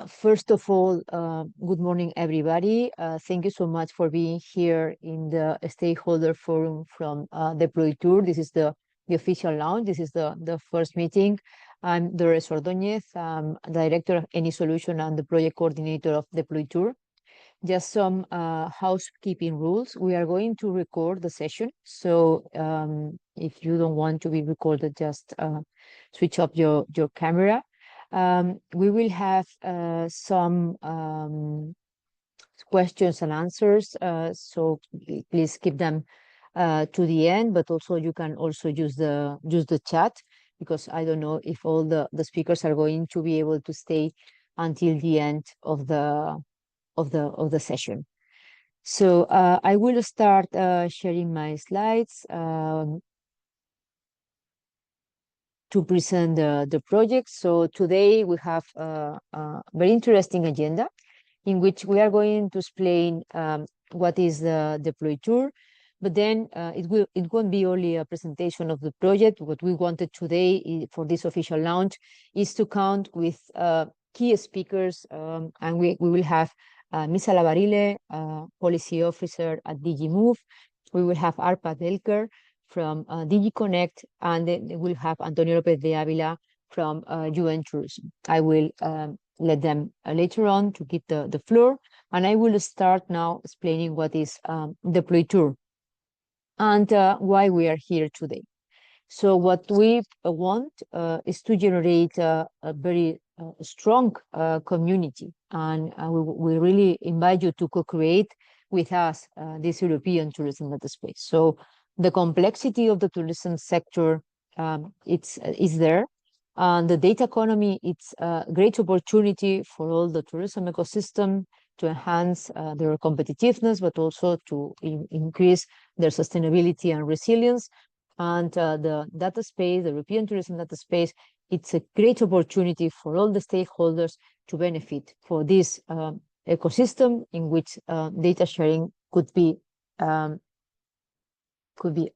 First of all, good morning, everybody. Thank you so much for being here in the Stakeholder Forum from DEPLOYTOUR. This is the official launch. This is the first meeting. I'm Dolores Ordóñez, Director of AnySolution and the Project Coordinator of DEPLOYTOUR. Just some housekeeping rules. We are going to record the session. So if you don't want to be recorded, just switch off your camera. We will have some questions and answers, so please keep them to the end, but also you can also use the chat, because I don't know if all the speakers are going to be able to stay until the end of the session. So I will start sharing my slides to present the project. So today we have a very interesting agenda in which we are going to explain what is the DEPLOYTOUR, but then it won't be only a presentation of the project. What we wanted today for this official launch is to count with key speakers, and we will have Misa Labarile, Policy Officer at DG Move. We will have Árpád Welker from DG Connect, and then we'll have Antonio López de Ávila from UN Tourism. I will let them later on to give the floor, and I will start now explaining what is DEPLOYTOUR and why we are here today. So what we want is to generate a very strong community, and we really invite you to co-create with us this European tourism data space. So the complexity of the tourism sector is there, and the data economy, it's a great opportunity for all the tourism ecosystem to enhance their competitiveness, but also to increase their sustainability and resilience. And the data space, the European tourism data space, it's a great opportunity for all the stakeholders to benefit for this ecosystem in which data sharing could be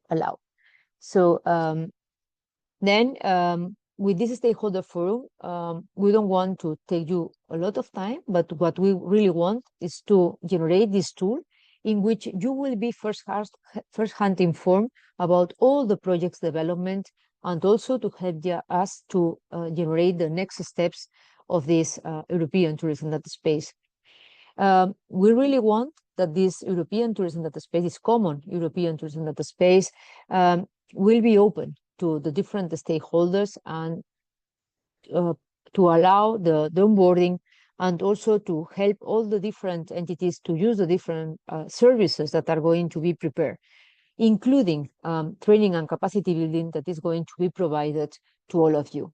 allowed. So then with this stakeholder forum, we don't want to take you a lot of time, but what we really want is to generate this tool in which you will be first-hand informed about all the project's development, and also to help us to generate the next steps of this European tourism data space. We really want that this European tourism data space, this common European tourism data space, will be open to the different stakeholders, and to allow the onboarding, and also to help all the different entities to use the different services that are going to be prepared, including training and capacity building that is going to be provided to all of you.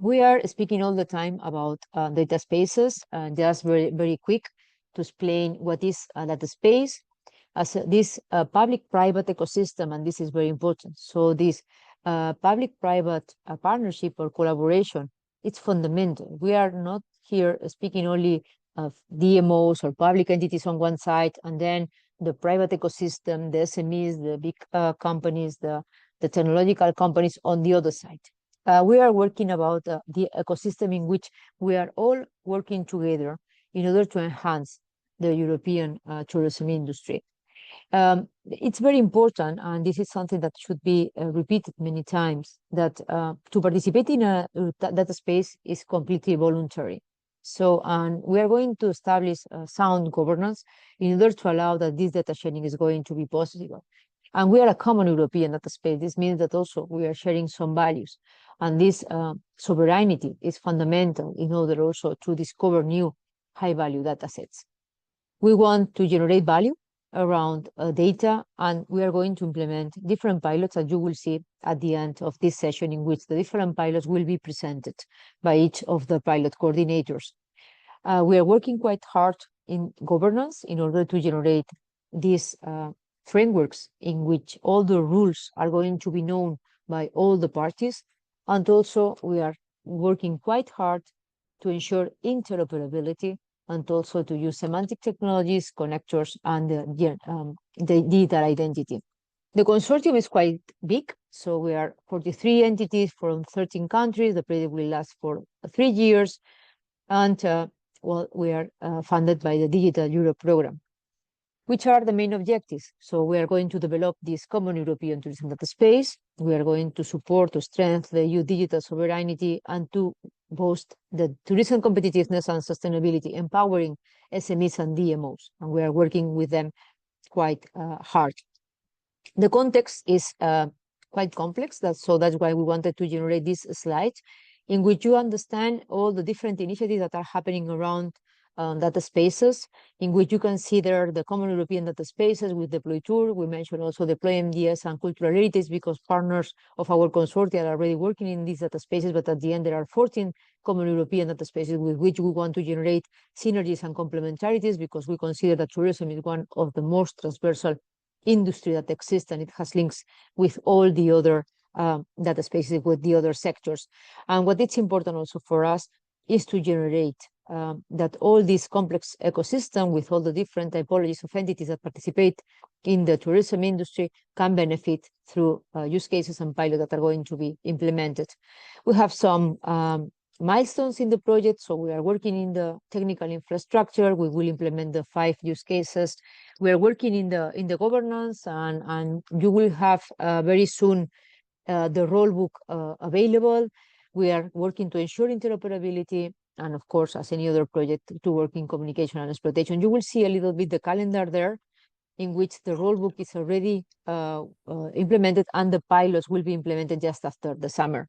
We are speaking all the time about data spaces, just very quick to explain what is a data space as this public-private ecosystem, and this is very important. So this public-private partnership or collaboration, it's fundamental. We are not here speaking only of DMOs or public entities on one side, and then the private ecosystem, the SMEs, the big companies, the technological companies on the other side. We are working about the ecosystem in which we are all working together in order to enhance the European tourism industry. It's very important, and this is something that should be repeated many times, that to participate in a data space is completely voluntary. So, and we are going to establish sound governance in order to allow that this data sharing is going to be possible. And we are a common European data space. This means that also we are sharing some values, and this sovereignty is fundamental in order also to discover new high-value data sets. We want to generate value around data, and we are going to implement different pilots, as you will see at the end of this session, in which the different pilots will be presented by each of the pilot coordinators. We are working quite hard in governance in order to generate these frameworks in which all the rules are going to be known by all the parties, and also we are working quite hard to ensure interoperability, and also to use semantic technologies, connectors, and the digital identity. The consortium is quite big, so we are 43 entities from 13 countries. The project will last for 3 years. And well, we are funded by the Digital Europe program. Which are the main objectives? So we are going to develop this common European tourism data space. We are going to support to strengthen the EU digital sovereignty and to boost the tourism competitiveness and sustainability, empowering SMEs and DMOs. And we are working with them quite hard. The context is quite complex, so that's why we wanted to generate this slide in which you understand all the different initiatives that are happening around data spaces, in which you consider the common European data spaces with DEPLOYTOUR. We mentioned also Deploy MDS and cultural heritage because partners of our consortia are already working in these data spaces, but at the end there are 14 common European data spaces with which we want to generate synergies and complementarities because we consider that tourism is one of the most transversal industry that exists, and it has links with all the other data spaces, with the other sectors. And what is important also for us is to generate that all this complex ecosystem with all the different typologies of entities that participate in the tourism industry can benefit through use cases and pilots that are going to be implemented. We have some milestones in the project, so we are working in the technical infrastructure. We will implement the 5 use cases. We are working in the governance, and you will have very soon the role book available. We are working to ensure interoperability, and of course, as any other project, to work in communication and exploitation. You will see a little bit the calendar there, in which the role book is already implemented, and the pilots will be implemented just after the summer.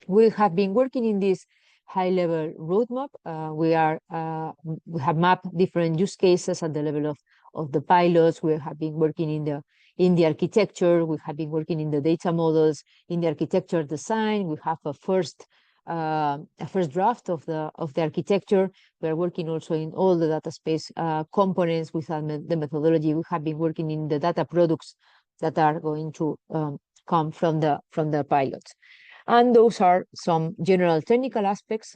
We have been working in this high-level roadmap. We have mapped different use cases at the level of the pilots. We have been working in the architecture. We have been working in the data models, in the architecture design. We have a first draft of the architecture. We are working also in all the data space components with the methodology. We have been working in the data products that are going to come from the pilots. And those are some general technical aspects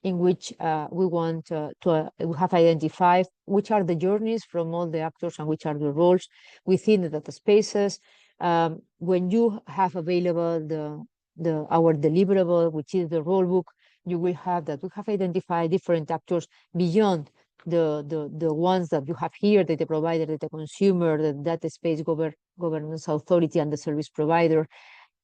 in which we want we have identified which are the journeys from all the actors and which are the roles within the data spaces. When you have available our deliverable, which is the role book, you will have that we have identified different actors beyond the ones that you have here, the data provider, the data consumer, the data space governance authority, and the service provider,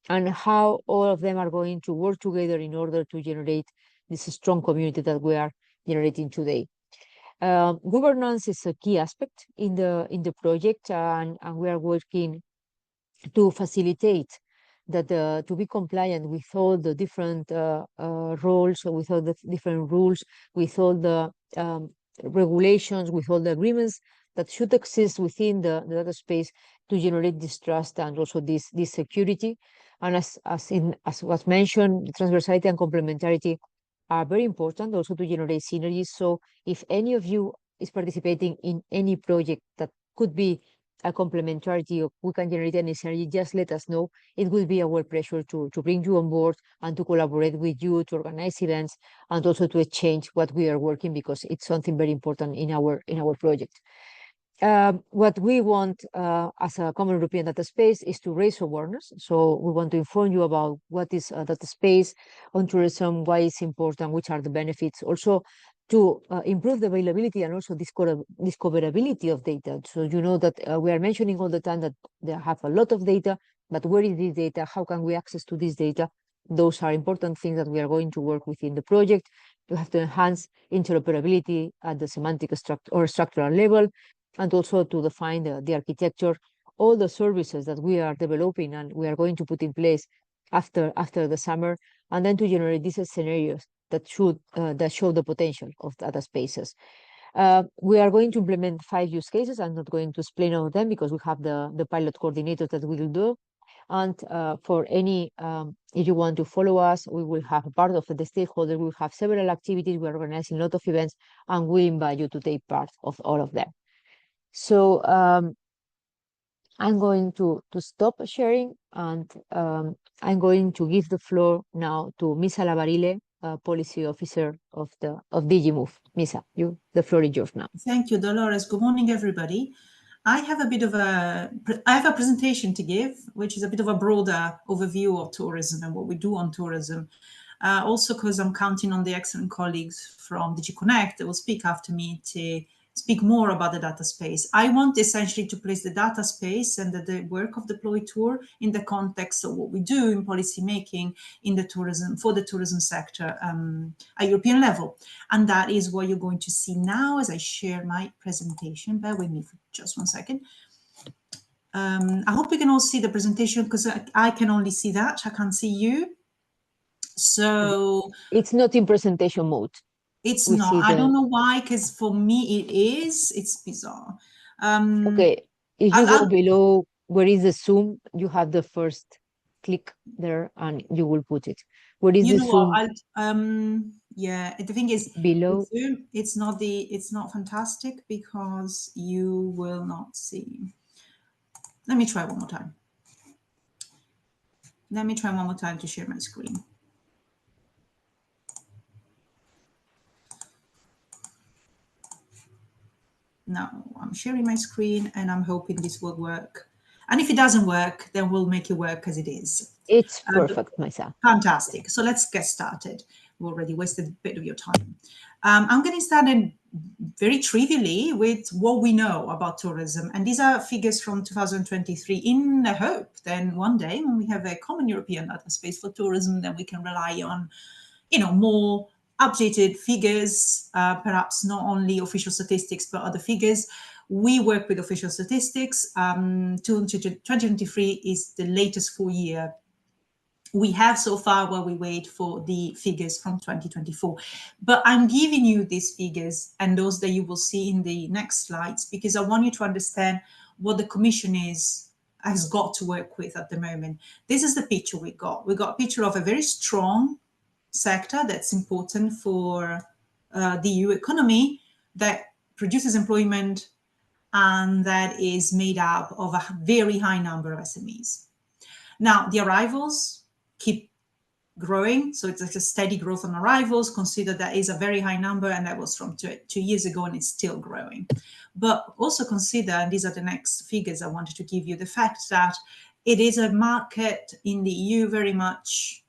and how all of them are going to work together in order to generate this strong community that we are generating today. Governance is a key aspect in the project, and we are working to facilitate that to be compliant with all the different roles, with all the different rules, with all the regulations, with all the agreements that should exist within the data space to generate this trust and also this security. And as was mentioned, transversality and complementarity are very important also to generate synergies. So if any of you is participating in any project that could be a complementarity or we can generate any synergy, just let us know. It will be our pleasure to bring you on board and to collaborate with you, to organize events, and also to exchange what we are working, because it's something very important in our project. What we want as a common European data space is to raise awareness. So we want to inform you about what is a data space on tourism, why it's important, which are the benefits. Also to improve the availability and also discoverability of data. So you know that we are mentioning all the time that they have a lot of data, but where is this data? How can we access to this data? Those are important things that we are going to work within the project. You have to enhance interoperability at the semantic or structural level, and also to define the architecture, all the services that we are developing and we are going to put in place after the summer, and then to generate these scenarios that show the potential of data spaces. We are going to implement 5 use cases. I'm not going to explain all of them because we have the pilot coordinator that will do. And for any, if you want to follow us, we will have a part of the stakeholder. We will have several activities. We're organizing a lot of events, and we invite you to take part of all of them. So I'm going to stop sharing, and I'm going to give the floor now to Misa Labarile, Policy Officer of DigiMove. Misa, the floor is yours now. Thank you, Dolores. Good morning, everybody. I have a presentation to give, which is a bit of a broader overview of tourism and what we do on tourism. also because I'm counting on the excellent colleagues from DG Connect that will speak after me to speak more about the data space. I want essentially to place the data space and the work of DEPLOYTOUR in the context of what we do in policy making in the tourism, for the tourism sector at European level. And that is what you're going to see now as I share my presentation. Bear with me for just one second. I hope you can all see the presentation because I can only see that. I can't see you. So it's not in presentation mode. It's not. I don't know why, because for me it is. It's bizarre. Okay, if you go below where is the zoom, you have the first click there and you will put it. Where is the zoom? What, yeah, the thing is below. Zoom, it's not fantastic because you will not see. Let me try one more time. Let me try one more time to share my screen. Now I'm sharing my screen and I'm hoping this will work. And if it doesn't work, then we'll make it work as it is. It's perfect, Misa. Fantastic. So let's get started. We already wasted a bit of your time. I'm going to start very trivially with what we know about tourism. And these are figures from 2023 in the hope then one day when we have a common European data space for tourism, then we can rely on, more updated figures, perhaps not only official statistics, but other figures. We work with official statistics. 2023 is the latest full year we have so far while we wait for the figures from 2024. But I'm giving you these figures and those that you will see in the next slides because I want you to understand what the Commission has got to work with at the moment. This is the picture we got. We got a picture of a very strong sector that's important for the EU economy, that produces employment, and that is made up of a very high number of SMEs. Now, the arrivals keep growing. So it's like a steady growth on arrivals. Consider that is a very high number, and that was from 2 years ago, and it's still growing. But also consider, and these are the next figures I wanted to give you, the fact that it is a market in the EU very much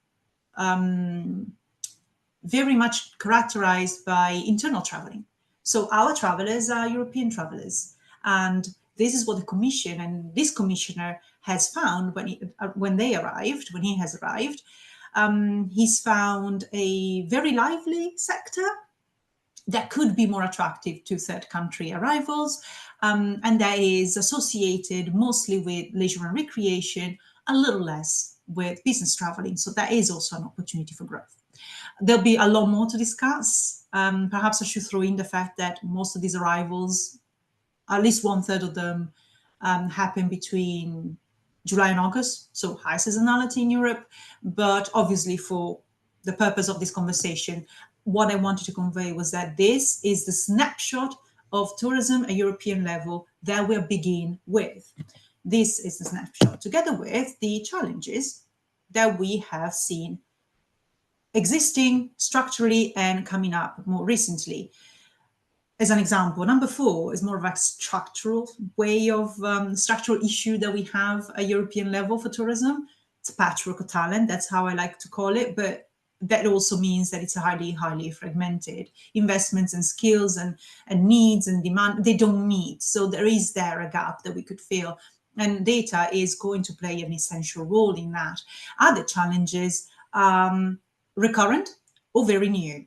characterized by internal traveling. So our travelers are European travelers, and this is what the Commission and this commissioner has found when he has arrived. He's found a very lively sector that could be more attractive to third country arrivals, and that is associated mostly with leisure and recreation, a little less with business traveling. So that is also an opportunity for growth. There'll be a lot more to discuss. Perhaps I should throw in the fact that most of these arrivals, at least 1/3 of them, happen between July and August, so high seasonality in Europe. But obviously, for the purpose of this conversation, what I wanted to convey was that this is the snapshot of tourism at European level that we'll begin with. This is the snapshot, together with the challenges that we have seen existing structurally and coming up more recently. As an example, number 4 is more of a structural way of structural issue that we have at European level for tourism. It's a patchwork of talent, that's how I like to call it, but that also means that it's highly, highly fragmented. Investments and skills and needs and demand, they don't meet. So there is a gap that we could fill, and data is going to play an essential role in that. Other challenges, recurrent or very new,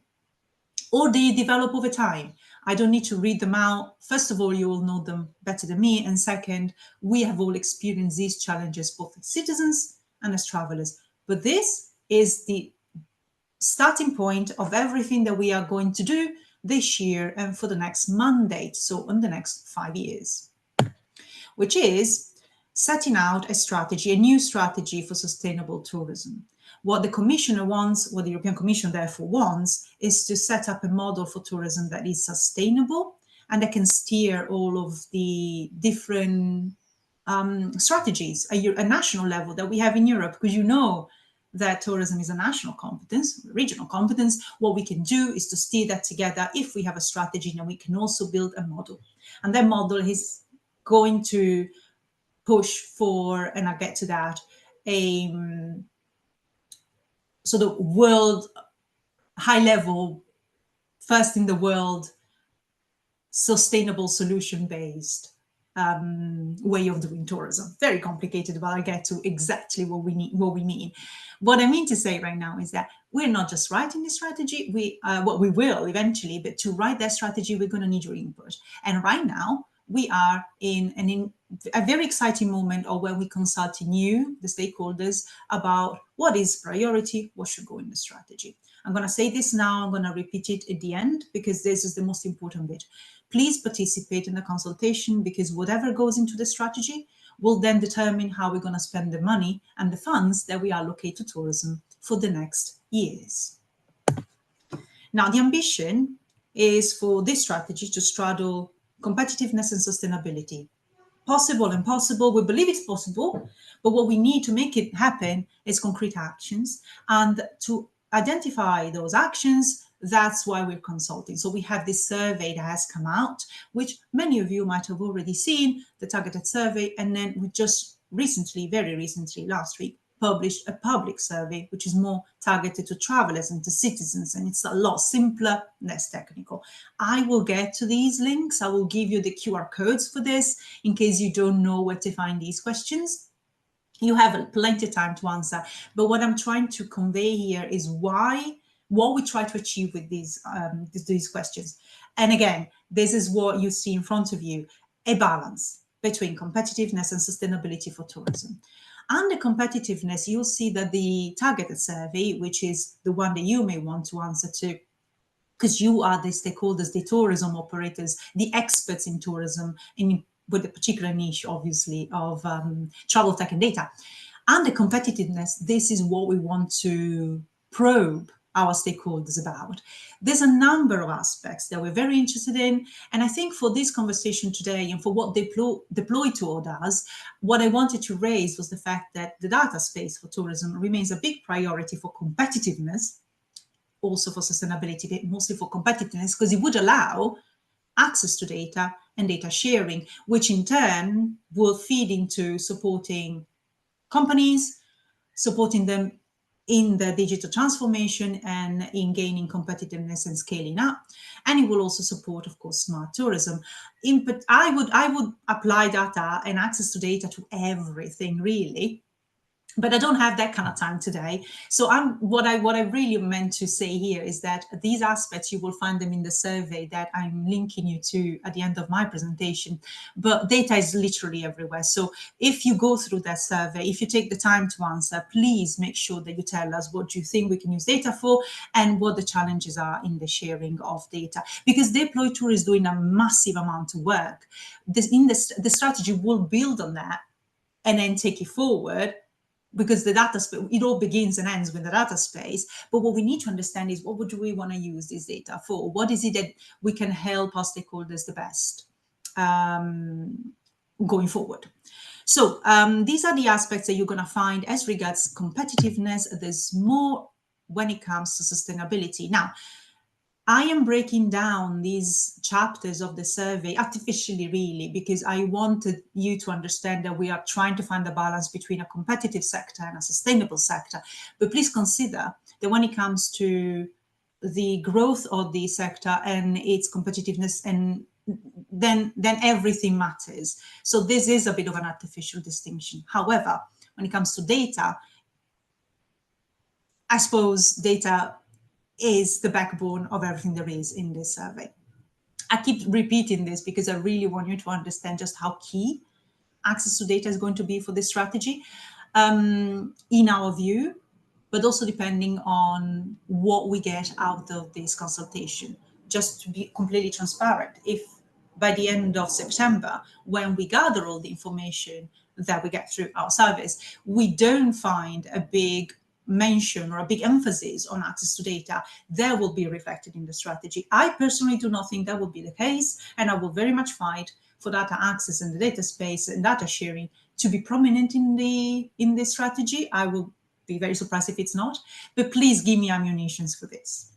or they develop over time. I don't need to read them out. First of all, you all know them better than me. And second, we have all experienced these challenges, both as citizens and as travelers. But this is the starting point of everything that we are going to do this year and for the next mandate, so in the next 5 years, which is setting out a strategy, a new strategy for sustainable tourism. What the Commissioner wants, what the European Commission therefore wants, is to set up a model for tourism that is sustainable and that can steer all of the different strategies at a national level that we have in Europe, because you know that tourism is a national competence, regional competence. What we can do is to steer that together if we have a strategy, and we can also build a model. And that model is going to push for, and I'll get to that, a sort of world high-level, first in the world, sustainable solution-based way of doing tourism. Very complicated, but I'll get to exactly what we mean. What I mean to say right now is that we're not just writing the strategy. We will eventually, but to write that strategy, we're going to need your input. And right now, we are in a very exciting moment of where we consulting you, the stakeholders, about what is priority, what should go in the strategy. I'm going to say this now, I'm going to repeat it at the end, because this is the most important bit. Please participate in the consultation, because whatever goes into the strategy will then determine how we're going to spend the money and the funds that we allocate to tourism for the next years. Now, the ambition is for this strategy to straddle competitiveness and sustainability. Possible and possible, we believe it's possible, but what we need to make it happen is concrete actions. And to identify those actions, that's why we're consulting. So we have this survey that has come out, which many of you might have already seen, the targeted survey. And then we just recently, very recently, last week, published a public survey, which is more targeted to travelers and to citizens, and it's a lot simpler, less technical. I will get to these links. I will give you the QR codes for this in case you don't know where to find these questions. You have plenty of time to answer, but what I'm trying to convey here is what we try to achieve with these questions. And again, this is what you see in front of you, a balance between competitiveness and sustainability for tourism. Under competitiveness, you'll see that the targeted survey, which is the one that you may want to answer to, because you are the stakeholders, the tourism operators, the experts in tourism, with a particular niche, obviously, of travel tech and data. Under competitiveness, this is what we want to probe our stakeholders about. There's a number of aspects that we're very interested in. And I think for this conversation today and for what DEPLOYTOUR does, what I wanted to raise was the fact that the data space for tourism remains a big priority for competitiveness, also for sustainability, but mostly for competitiveness, because it would allow access to data and data sharing, which in turn will feed into supporting companies, supporting them in the digital transformation and in gaining competitiveness and scaling up. And it will also support, of course, smart tourism. I would apply data and access to data to everything, really. But I don't have that kind of time today. So what I really meant to say here is that these aspects, you will find them in the survey that I'm linking you to at the end of my presentation. But data is literally everywhere. So if you go through that survey, if you take the time to answer, please make sure that you tell us what you think we can use data for and what the challenges are in the sharing of data. Because DEPLOYTOUR is doing a massive amount of work. The strategy will build on that and then take it forward, because the data space, it all begins and ends with the data space. But what we need to understand is, what do we want to use this data for? What is it that we can help our stakeholders the best going forward? So these are the aspects that you're going to find as regards competitiveness. There's more when it comes to sustainability. Now, I am breaking down these chapters of the survey artificially, really, because I wanted you to understand that we are trying to find the balance between a competitive sector and a sustainable sector. But please consider that when it comes to the growth of the sector and its competitiveness, and then everything matters. So this is a bit of an artificial distinction. However, when it comes to data, I suppose data is the backbone of everything there is in this survey. I keep repeating this because I really want you to understand just how key access to data is going to be for this strategy, in our view, but also depending on what we get out of this consultation. Just to be completely transparent, if by the end of September, when we gather all the information that we get through our surveys, we don't find a big mention or a big emphasis on access to data, that will be reflected in the strategy. I personally do not think that will be the case, and I will very much fight for data access and the data space and data sharing to be prominent in the strategy. I will be very surprised if it's not, but please give me ammunitions for this.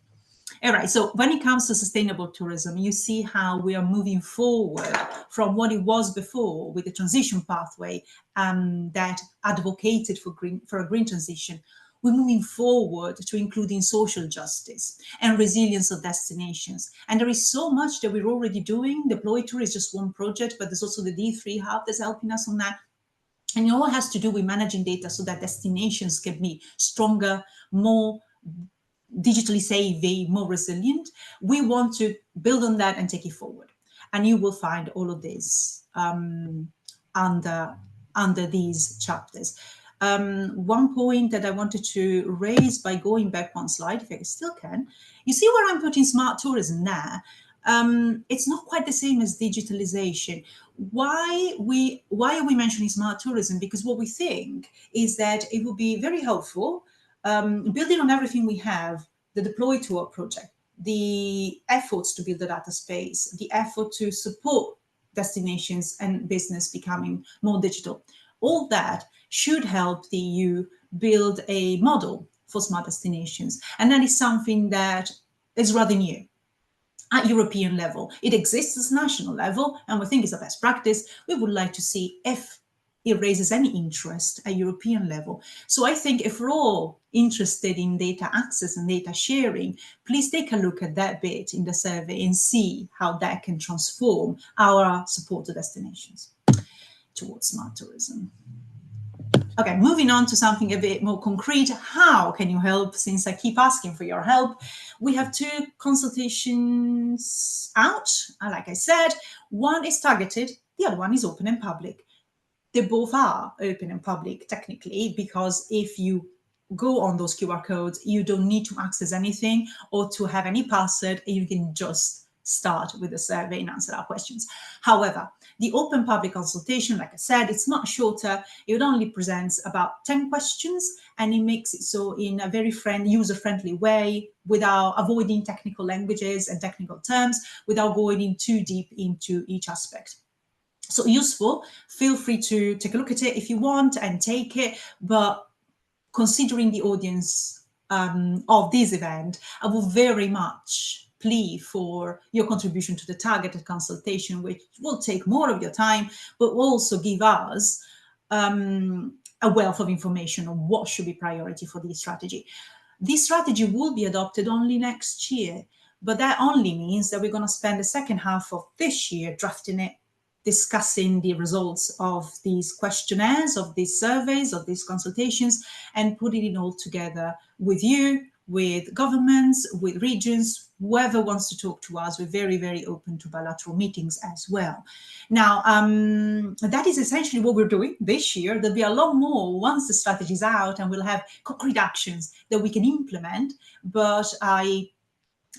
All right, so when it comes to sustainable tourism, you see how we are moving forward from what it was before with the transition pathway that advocated for a green transition. we're moving forward to including social justice and resilience of destinations. And there is so much that we're already doing. DEPLOYTOUR is just one project, but there's also the D3 Hub that's helping us on that. And it all has to do with managing data so that destinations can be stronger, more digitally savvy, more resilient. We want to build on that and take it forward. And you will find all of this under these chapters. One point that I wanted to raise by going back one slide, if I still can, you see where I'm putting smart tourism there. It's not quite the same as digitalization. Why are we mentioning smart tourism? Because what we think is that it would be very helpful, building on everything we have, the DEPLOYTOUR project, the efforts to build the data space, the effort to support destinations and business becoming more digital. All that should help the EU build a model for smart destinations. And that is something that is rather new at European level. It exists at national level, and we think it's a best practice. We would like to see if it raises any interest at European level. So I think if we're all interested in data access and data sharing, please take a look at that bit in the survey and see how that can transform our support to destinations towards smart tourism. Okay, moving on to something a bit more concrete. How can you help? Since I keep asking for your help, we have 2 consultations out. Like I said, one is targeted, the other one is open and public. They both are open and public technically, because if you go on those QR codes, you don't need to access anything or to have any password. You can just start with the survey and answer our questions. However, the open public consultation, like I said, it's much shorter. It only presents about 10 questions, and it makes it so in a very user-friendly way, without avoiding technical languages and technical terms, without going in too deep into each aspect. So useful. Feel free to take a look at it if you want and take it. But considering the audience of this event, I will very much plea for your contribution to the targeted consultation, which will take more of your time, but will also give us a wealth of information on what should be priority for this strategy. This strategy will be adopted only next year, but that only means that we're going to spend the second half of this year drafting it, discussing the results of these questionnaires, of these surveys, of these consultations, and putting it all together with you, with governments, with regions, whoever wants to talk to us. We're very, very open to bilateral meetings as well. Now, that is essentially what we're doing this year. There'll be a lot more once the strategy is out, and we'll have concrete actions that we can implement. But I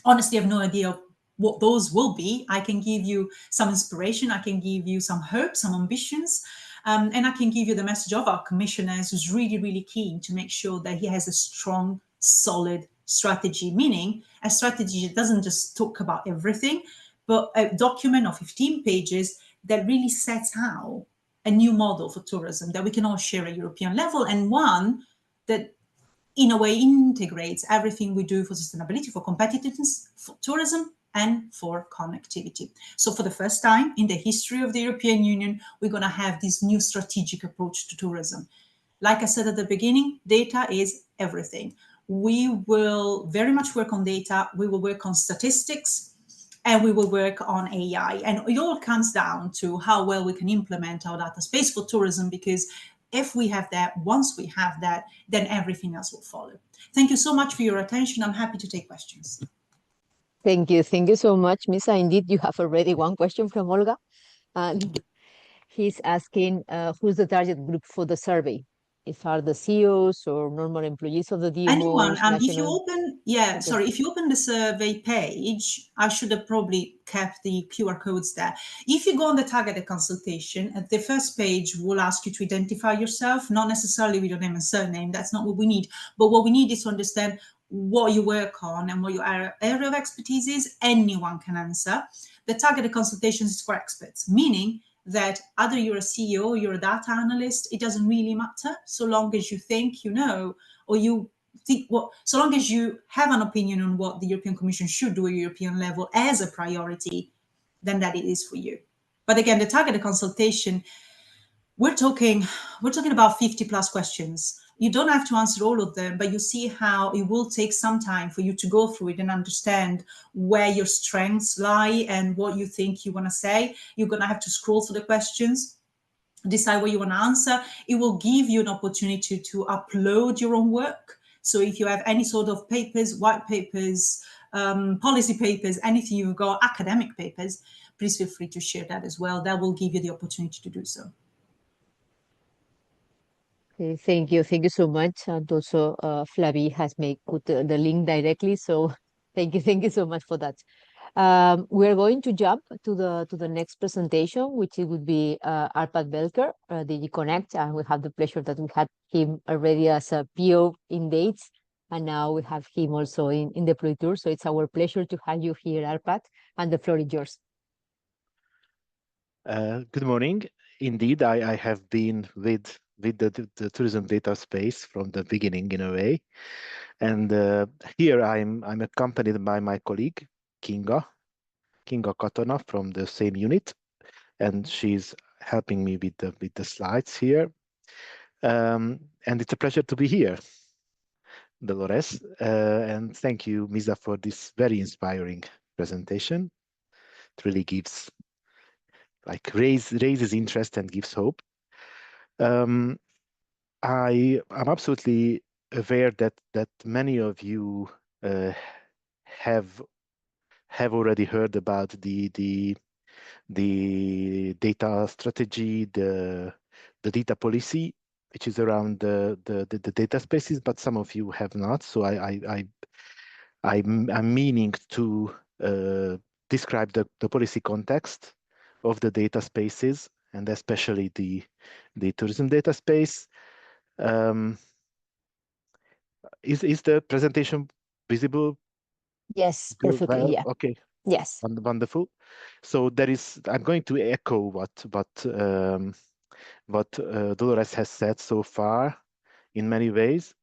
honestly have no idea what those will be. I can give you some inspiration. I can give you some hope, some ambitions. And I can give you the message of our commissioner, who's really, really keen to make sure that he has a strong, solid strategy, meaning a strategy that doesn't just talk about everything, but a document of 15 pages that really sets out a new model for tourism that we can all share at European level, and one that in a way integrates everything we do for sustainability, for competitiveness, for tourism, and for connectivity. So for the first time in the history of the European Union, we're going to have this new strategic approach to tourism. Like I said at the beginning, data is everything. We will very much work on data, we will work on statistics, and we will work on AI. And it all comes down to how well we can implement our data space for tourism, because if we have that, once we have that, then everything else will follow. Thank you so much for your attention. I'm happy to take questions. Thank you. Thank you so much, Misa. Indeed, you have already one question from Olga. He's asking who's the target group for the survey? If are the CEOs or normal employees of the DMOs? Anyone. If you open, if you open the survey page, I should have probably kept the QR codes there. If you go on the targeted consultation, at the first page will ask you to identify yourself, not necessarily with your name and surname. That's not what we need. But what we need is to understand what you work on and what your area of expertise is. Anyone can answer. The targeted consultations is for experts, meaning that either you're a CEO or you're a data analyst, it doesn't really matter, so long as you think you know, or you think so long as you have an opinion on what the European Commission should do at European level as a priority, then that it is for you. But again, the targeted consultation we're talking about 50 plus questions. You don't have to answer all of them, but you see how it will take some time for you to go through it and understand where your strengths lie and what you think you want to say. You're going to have to scroll through the questions, decide what you want to answer. It will give you an opportunity to upload your own work. So if you have any sort of papers, white papers, policy papers, anything you've got, academic papers, please feel free to share that as well. That will give you the opportunity to do so. Okay, thank you so much. And also, Flavi has put the link directly. So thank you so much for that. We're going to jump to the next presentation, which it would be Árpád Welker, DG Connect, and we have the pleasure that we had him already as a PO in dates, and now we have him also in DEPLOYTOUR. So it's our pleasure to have you here, Árpád, and the floor is yours. Good morning. Indeed, I have been with the tourism data space from the beginning in a way, and here I'm accompanied by my colleague Kinga Katona from the same unit, and she's helping me with the slides here. And it's a pleasure to be here, Dolores, and thank you, Misa, for this very inspiring presentation. It really gives raises interest and gives hope. I'm absolutely aware that many of you have already heard about the data strategy, the data policy, which is around the data spaces, but some of you have not. So I'm meaning to describe the policy context of the data spaces, and especially the tourism data space. Is the presentation visible? Yes, perfectly. Well, Yeah. okay. Yes. Wonderful. So I'm going to echo what Dolores has said so far in many ways.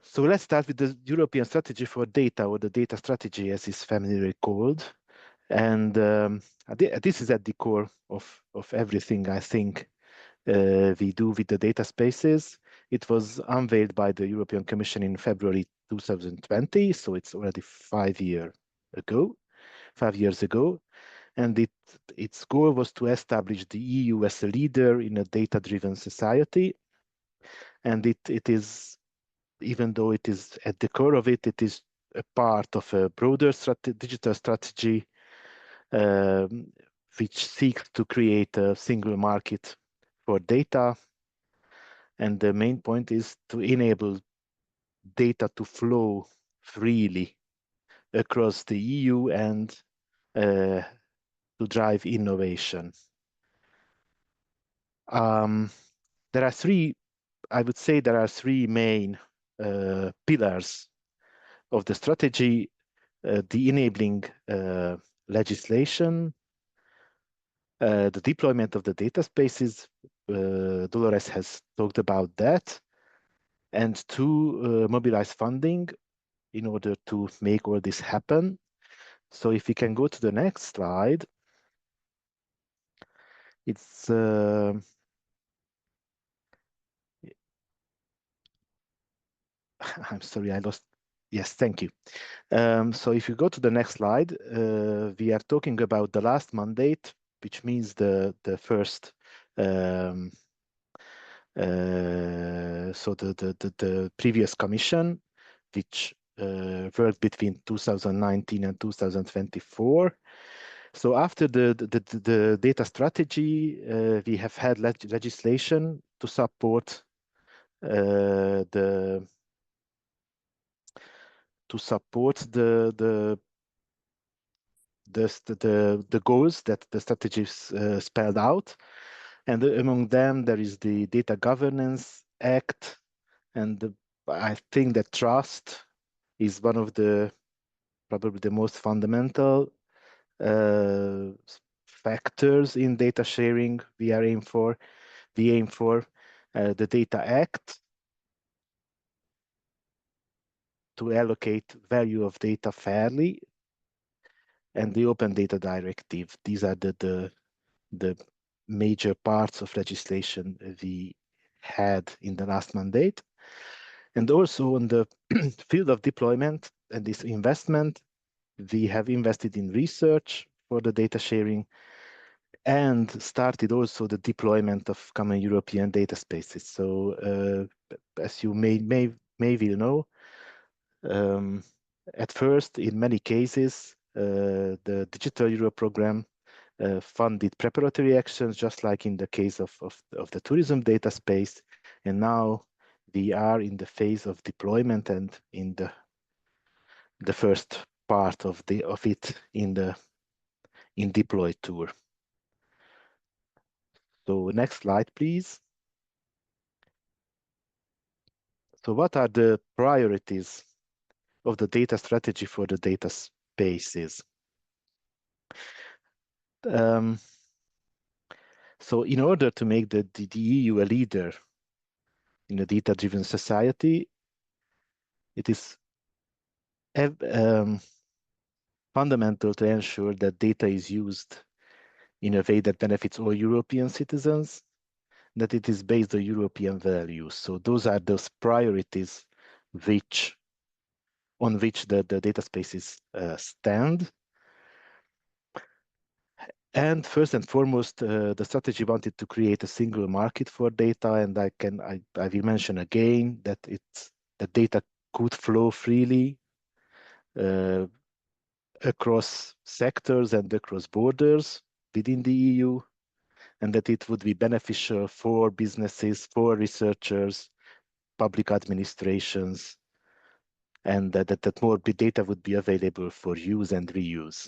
So let's start with the European strategy for data, or the data strategy as is familiarly called. And this is at the core of everything I think we do with the data spaces. It was unveiled by the European Commission in February 2020, so it's already 5 years ago. And its goal was to establish the EU as a leader in a data-driven society. And it is, even though it is at the core of it, it is a part of a broader digital strategy which seeks to create a single market for data. And the main point is to enable data to flow freely across the EU and to drive innovation. There are three main pillars of the strategy: the enabling legislation, the deployment of the data spaces. Dolores has talked about that, and to mobilize funding in order to make all this happen. So if we can go to the next slide, it's I'm sorry, I lost. Yes, thank you. So if you go to the next slide, we are talking about the last mandate, which means the first. So the previous commission, which worked between 2019 and 2024. So after the data strategy, we have had legislation to support the goals that the strategies spelled out. And among them, there is the Data Governance Act. And I think that trust is one of probably the most fundamental factors in data sharing we aim for. The Data Act to allocate value of data fairly, and the Open Data Directive. These are the major parts of legislation we had in the last mandate. And also on the field of deployment and this investment, we have invested in research for the data sharing and started also the deployment of common European data spaces. So as you may will know, at first, in many cases, the Digital Euro program funded preparatory actions, just like in the case of the tourism data space. And now we are in the phase of deployment and in the first part of it in DEPLOYTOUR. So next slide, please. So what are the priorities of the data strategy for the data spaces? So in order to make the EU a leader in a data-driven society, it is fundamental to ensure that data is used in a way that benefits all European citizens, that it is based on European values. So those are those priorities on which the data spaces stand. And first and foremost, the strategy wanted to create a single market for data, and I will mention again that that data could flow freely across sectors and across borders within the EU, and that it would be beneficial for businesses, for researchers, public administrations, and that more data would be available for use and reuse.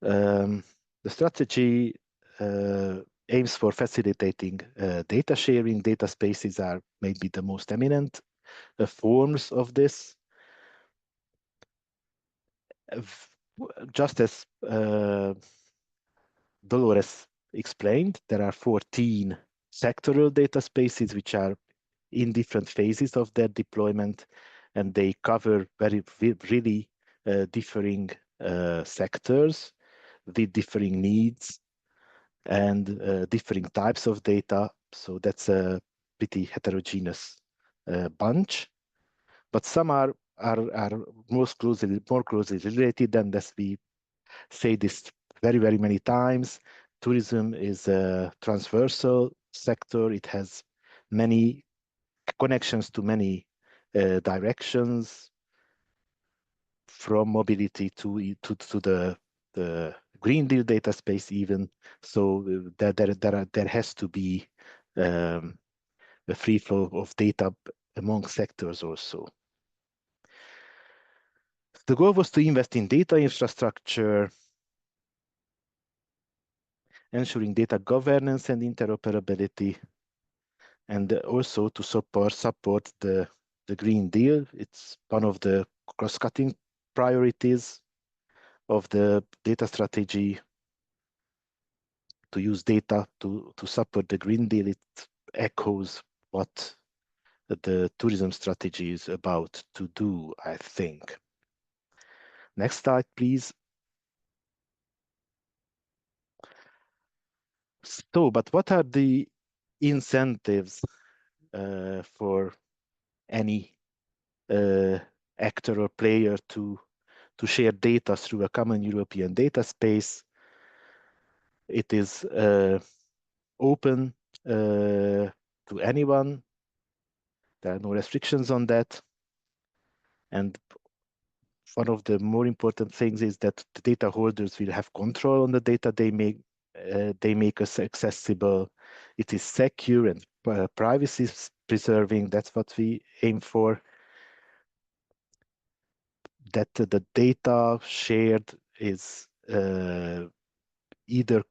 The strategy aims for facilitating data sharing. Data spaces are maybe the most eminent forms of this. Just as Dolores explained, there are 14 sectoral data spaces which are in different phases of their deployment, and they cover really differing sectors with differing needs and differing types of data. So that's a pretty heterogeneous bunch. But some are more closely related, and as we say this very many times, tourism is a transversal sector. It has many connections to many directions, from mobility to the Green Deal data space even. So there has to be a free flow of data among sectors also. The goal was to invest in data infrastructure, ensuring data governance and interoperability, and also to support the Green Deal. It's one of the cross-cutting priorities of the data strategy, to use data to support the Green Deal. It echoes what the tourism strategy is about to do, I think. Next slide, please. So, but what are the incentives for any actor or player to share data through a common European data space? It is open to anyone. There are no restrictions on that. And one of the more important things is that the data holders will have control on the data they make us accessible. It is secure and privacy preserving. That's what we aim for. That the data shared is either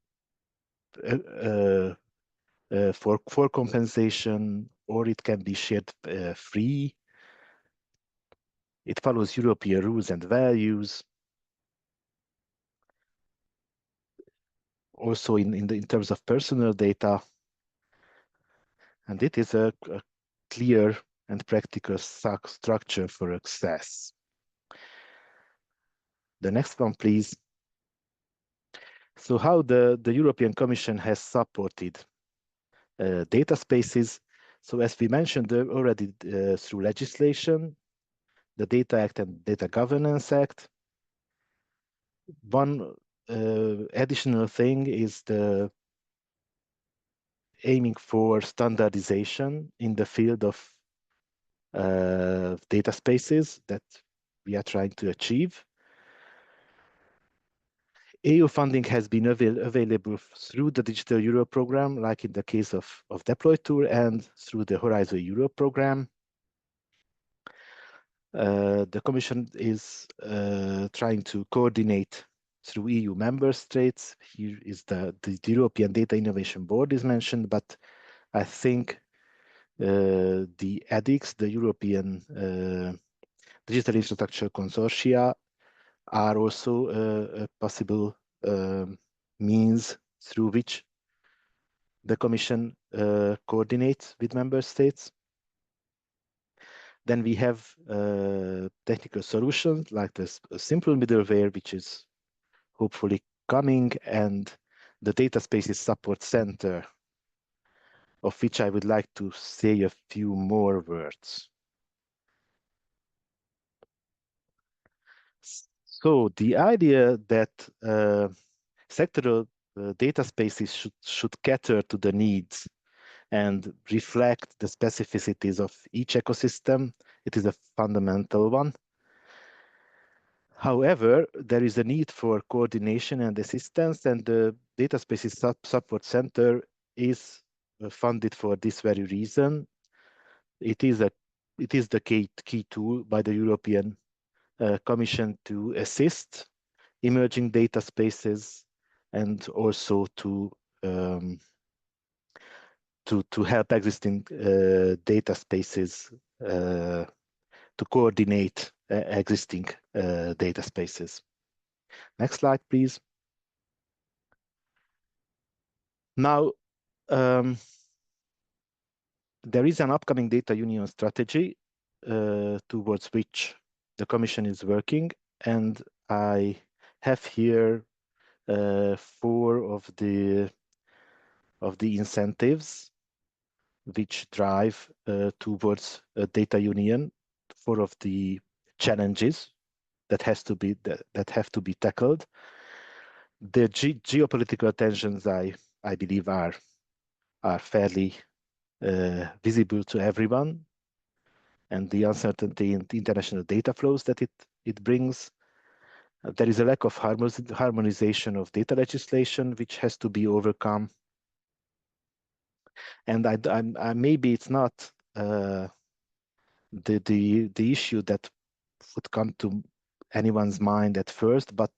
for compensation, or it can be shared free. It follows European rules and values. Also in terms of personal data. And it is a clear and practical structure for access. The next one, please. So how the European Commission has supported data spaces. So as we mentioned already through legislation, the Data Act and Data Governance Act. One additional thing is the aiming for standardization in the field of data spaces that we are trying to achieve. EU funding has been available through the Digital Europe program, like in the case of DEPLOYTOUR, and through the Horizon Europe program. The Commission is trying to coordinate through EU member states. Here is the European Data Innovation Board is mentioned, but I think the EDICS, the European Digital Infrastructure Consortia, are also a possible means through which the Commission coordinates with member states. Then we have technical solutions like this simple middleware, which is hopefully coming, and the Data Spaces Support Center, of which I would like to say a few more words. So the idea that sectoral data spaces should cater to the needs and reflect the specificities of each ecosystem, it is a fundamental one. However, there is a need for coordination and assistance, and the Data Spaces Support Center is funded for this very reason. It is the key tool by the European Commission to assist emerging data spaces and also to help existing data spaces to coordinate existing data spaces. Next slide, please. Now, there is an upcoming data union strategy towards which the Commission is working, and I have here 4 of the incentives which drive towards a data union, 4 of the challenges that have to be tackled. The geopolitical tensions, I believe, are fairly visible to everyone, and the uncertainty in the international data flows that it brings. There is a lack of harmonization of data legislation, which has to be overcome. And I maybe it's not the issue that would come to anyone's mind at first, but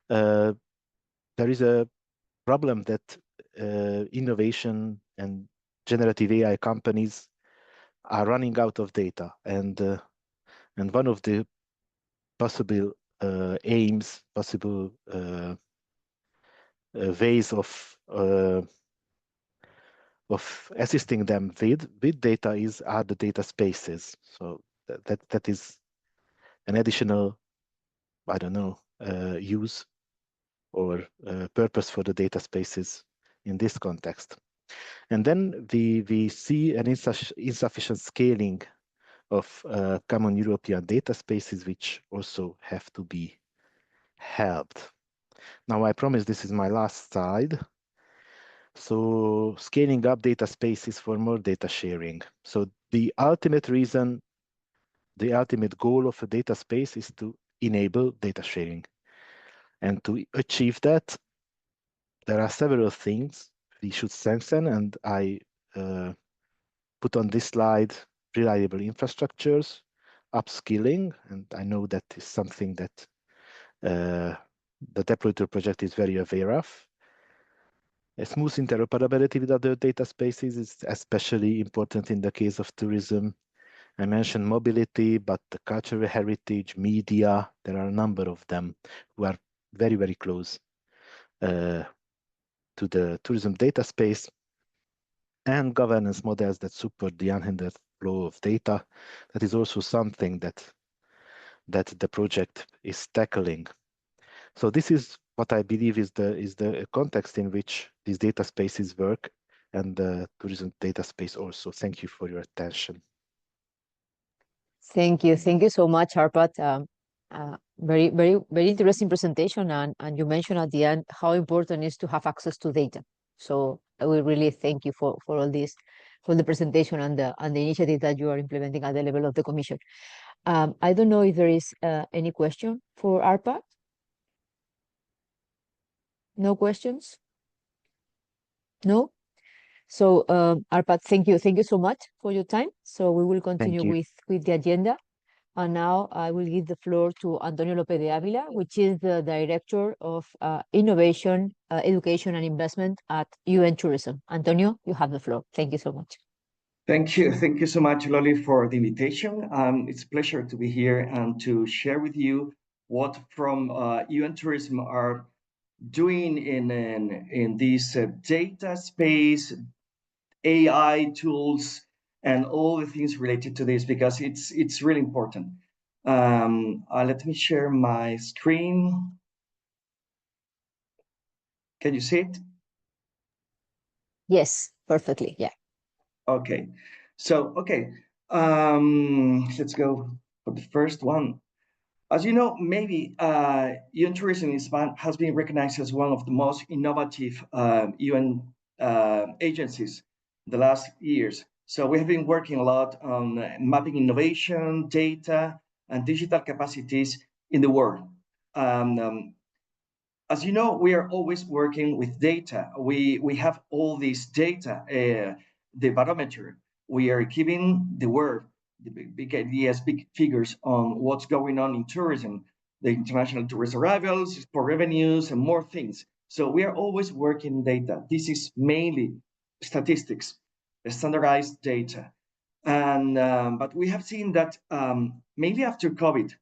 there is a problem that innovation and generative AI companies are running out of data, and one of the possible aims, possible ways of assisting them with data are the data spaces. So that is an additional, I don't know, use or purpose for the data spaces in this context. And then we see an insufficient scaling of common European data spaces, which also have to be helped. Now, I promise this is my last slide. So scaling up data spaces for more data sharing. So the ultimate reason, the ultimate goal of a data space is to enable data sharing. And to achieve that, there are several things we should strengthen, and I put on this slide reliable infrastructures, upskilling, and I know that is something that the DEPLOYTOUR project is very aware of. A smooth interoperability with other data spaces is especially important in the case of tourism. I mentioned mobility, but the cultural heritage, media, there are a number of them who are very, very close to the tourism data space, and governance models that support the unhindered flow of data. That is also something that the project is tackling. So this is what I believe is the context in which these data spaces work, and the tourism data space also. Thank you for your attention. Thank you so much, Árpád. Very, very, very interesting presentation, and you mentioned at the end how important it is to have access to data. So I will really thank you for all this, for the presentation and the initiative that you are implementing at the level of the Commission. I don't know if there is any question for Árpád. No questions? No? So Árpád, thank you so much for your time. So we will continue with the agenda. And now I will give the floor to Antonio López de Ávila, which is the Director of Innovation, Education and Investment at UN Tourism. Antonio, you have the floor. Thank you so much. Thank you so much, Loli, for the invitation. It's a pleasure to be here and to share with you what from UN Tourism are doing in this data space, AI tools, and all the things related to this, because it's really important. Let me share my screen. Can you see it? Yes, perfectly. Yeah. Okay. So, let's go for the first one. As you know, maybe UN Tourism in Spain has been recognized as one of the most innovative UN agencies the last years. So we have been working a lot on mapping innovation, data, and digital capacities in the world. As you know, we are always working with data. We have all this data, the barometer. We are giving the world the big ideas, big figures on what's going on in tourism, the international tourist arrivals, export revenues, and more things. So we are always working data. This is mainly statistics, standardized data. And but we have seen that mainly after COVID,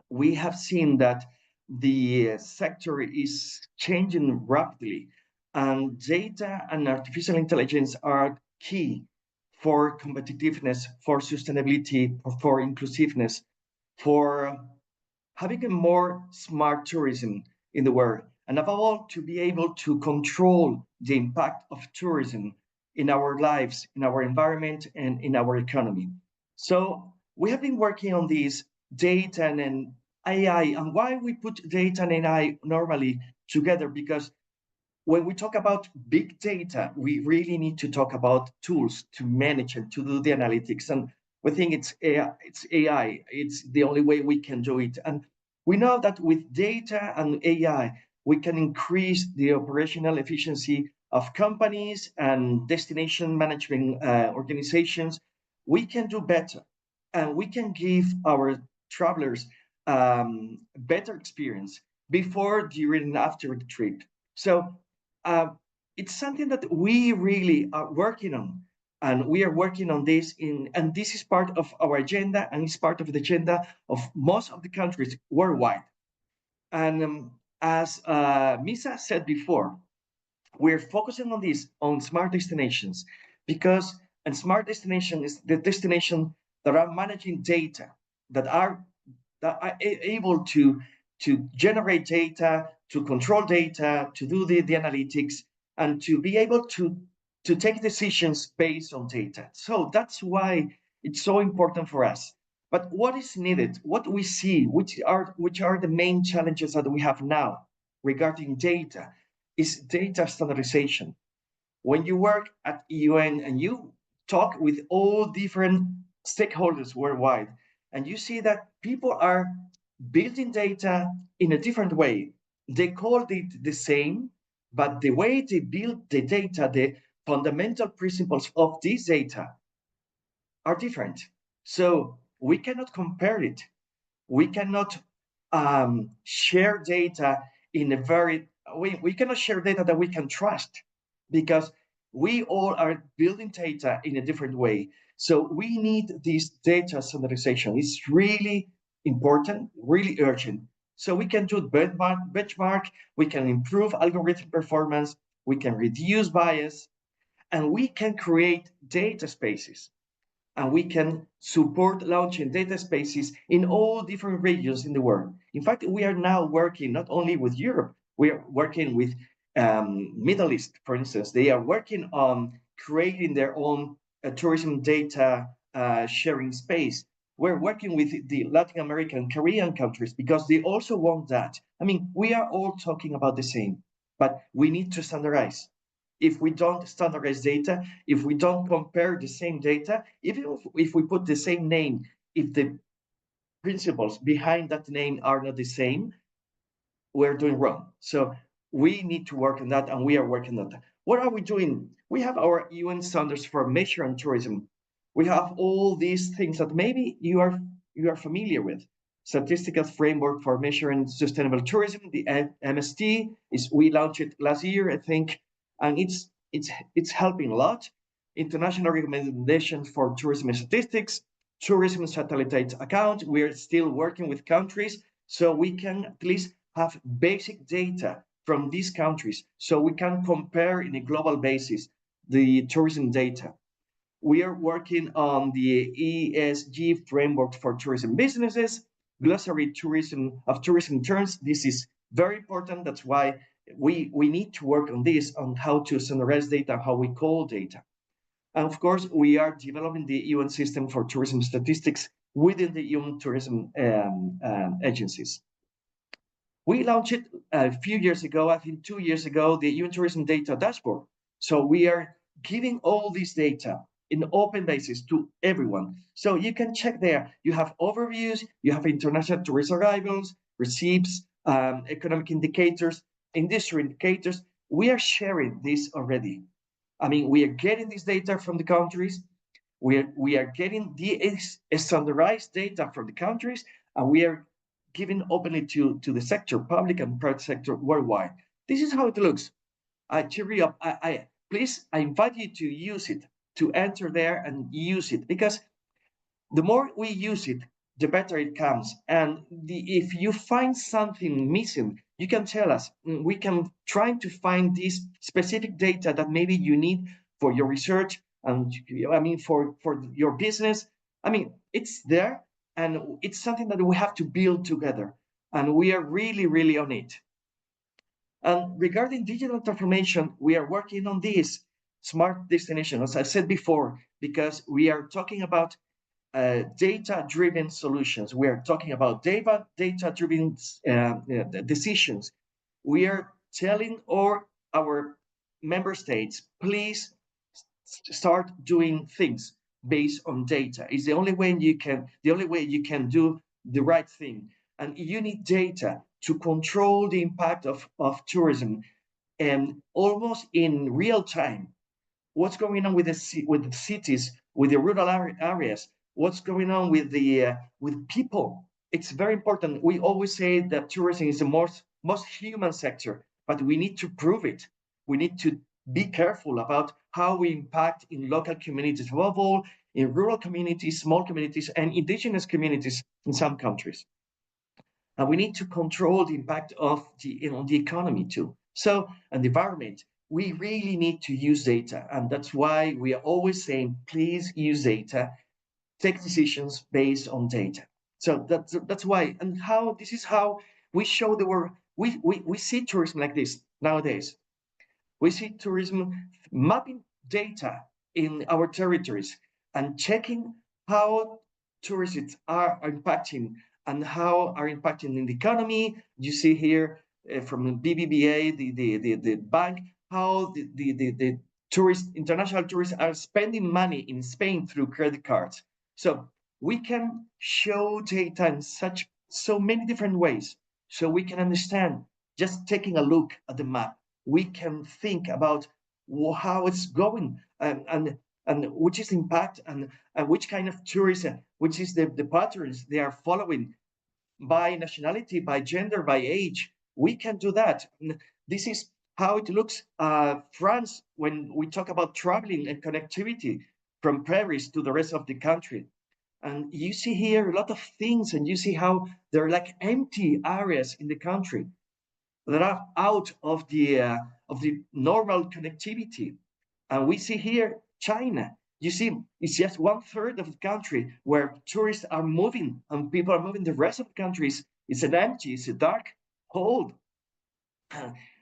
we have seen that the sector is changing rapidly, and data and artificial intelligence are key for competitiveness, for sustainability, for inclusiveness, for having a more smart tourism in the world, and above all, to be able to control the impact of tourism in our lives, in our environment, and in our economy. So we have been working on this data and AI, and why we put data and AI normally together, because when we talk about big data, we really need to talk about tools to manage and to do the analytics. And we think it's AI. It's the only way we can do it. And we know that with data and AI, we can increase the operational efficiency of companies and destination management organizations. We can do better, and we can give our travelers better experience before, during, and after the trip. So it's something that we really are working on, and we are working on this and this is part of our agenda, and it's part of the agenda of most of the countries worldwide. And as Misa said before, we're focusing on this, on smart destinations, because a smart destination is the destination that are managing data, that are able to generate data, to control data, to do the analytics, and to be able to take decisions based on data. So that's why it's so important for us. But what is needed, what we see, which are the main challenges that we have now regarding data, is data standardization. When you work at UN and you talk with all different stakeholders worldwide, and you see that people are building data in a different way. They call it the same, but the way they build the data, the fundamental principles of this data are different. So we cannot compare it. We cannot share data in a very, we cannot share data that we can trust, because we all are building data in a different way. So we need this data standardization. It's really important, really urgent. So we can do benchmark, we can improve algorithm performance, we can reduce bias, and we can create data spaces. And we can support launching data spaces in all different regions in the world. In fact, we are now working not only with Europe, We are working with Middle East, for instance. They are working on creating their own tourism data sharing space. We're working with the Latin American, Caribbean countries because they also want that. I mean, we are all talking about the same, but we need to standardize. If we don't standardize data, if we don't compare the same data, even if we put the same name, if the principles behind that name are not the same, we're doing wrong. So we need to work on that, and we are working on that. What are we doing? We have our UN standards for measuring tourism. We have all these things that maybe you are familiar with. Statistical framework for measuring sustainable tourism, the MST, we launched it last year, I think, and it's helping a lot. International recommendations for tourism statistics, tourism satellite account. We're still working with countries so we can at least have basic data from these countries so we can compare in a global basis the tourism data. We are working on the ESG framework for tourism businesses, glossary of tourism terms. This is very important. That's why we need to work on this, on how to standardize data, how we call data. And of course, we are developing the UN system for tourism statistics within the UN tourism agencies. We launched it a few years ago, I think 2 years ago, the UN tourism data dashboard. So we are giving all this data in open basis to everyone. So you can check there. You have overviews, you have international tourist arrivals, receipts, economic indicators, industry indicators. We are sharing this already. I mean, we are getting this data from the countries. We are getting the standardized data from the countries, and we are giving openly to the sector, public and private sector worldwide. This is how it looks. Cheer you up. Please, I invite you to use it, to enter there and use it, because the more we use it, the better it comes. And if you find something missing, you can tell us. We can try to find this specific data that maybe you need for your research and for your business. I mean, it's there, and it's something that we have to build together, and we are really, really on it. And regarding digital transformation, we are working on this smart destination, as I said before, because we are talking about data-driven solutions. We are talking about data-driven decisions. We are telling our member states, please start doing things based on data. It's the only way you can do the right thing. And you need data to control the impact of tourism, and almost in real time. What's going on with the cities, with the rural areas? What's going on with people? It's very important. We always say that tourism is the most human sector, but we need to prove it. We need to be careful about how we impact in local communities, above all in rural communities, small communities, and indigenous communities in some countries. And we need to control the impact of the economy too. So, and the environment, we really need to use data. And that's why we are always saying, please use data, take decisions based on data. So that's why, and how, this is how we show the world. We see tourism like this nowadays. We see tourism mapping data in our territories and checking how tourists are impacting and how are impacting in the economy. You see here from BBVA, the bank, how the international tourists are spending money in Spain through credit cards. So we can show data in so many different ways, so we can understand. Just taking a look at the map, we can think about how it's going and which is the impact and which kind of tourism, which is the patterns they are following by nationality, by gender, by age. We can do that. This is how it looks. France, when we talk about traveling and connectivity from Paris to the rest of the country. And you see here a lot of things, and you see how there are like empty areas in the country that are out of the normal connectivity. And we see here China. You see, it's just 1/3 of the country where tourists are moving and people are moving. The rest of the countries, it's an empty, it's a dark hole.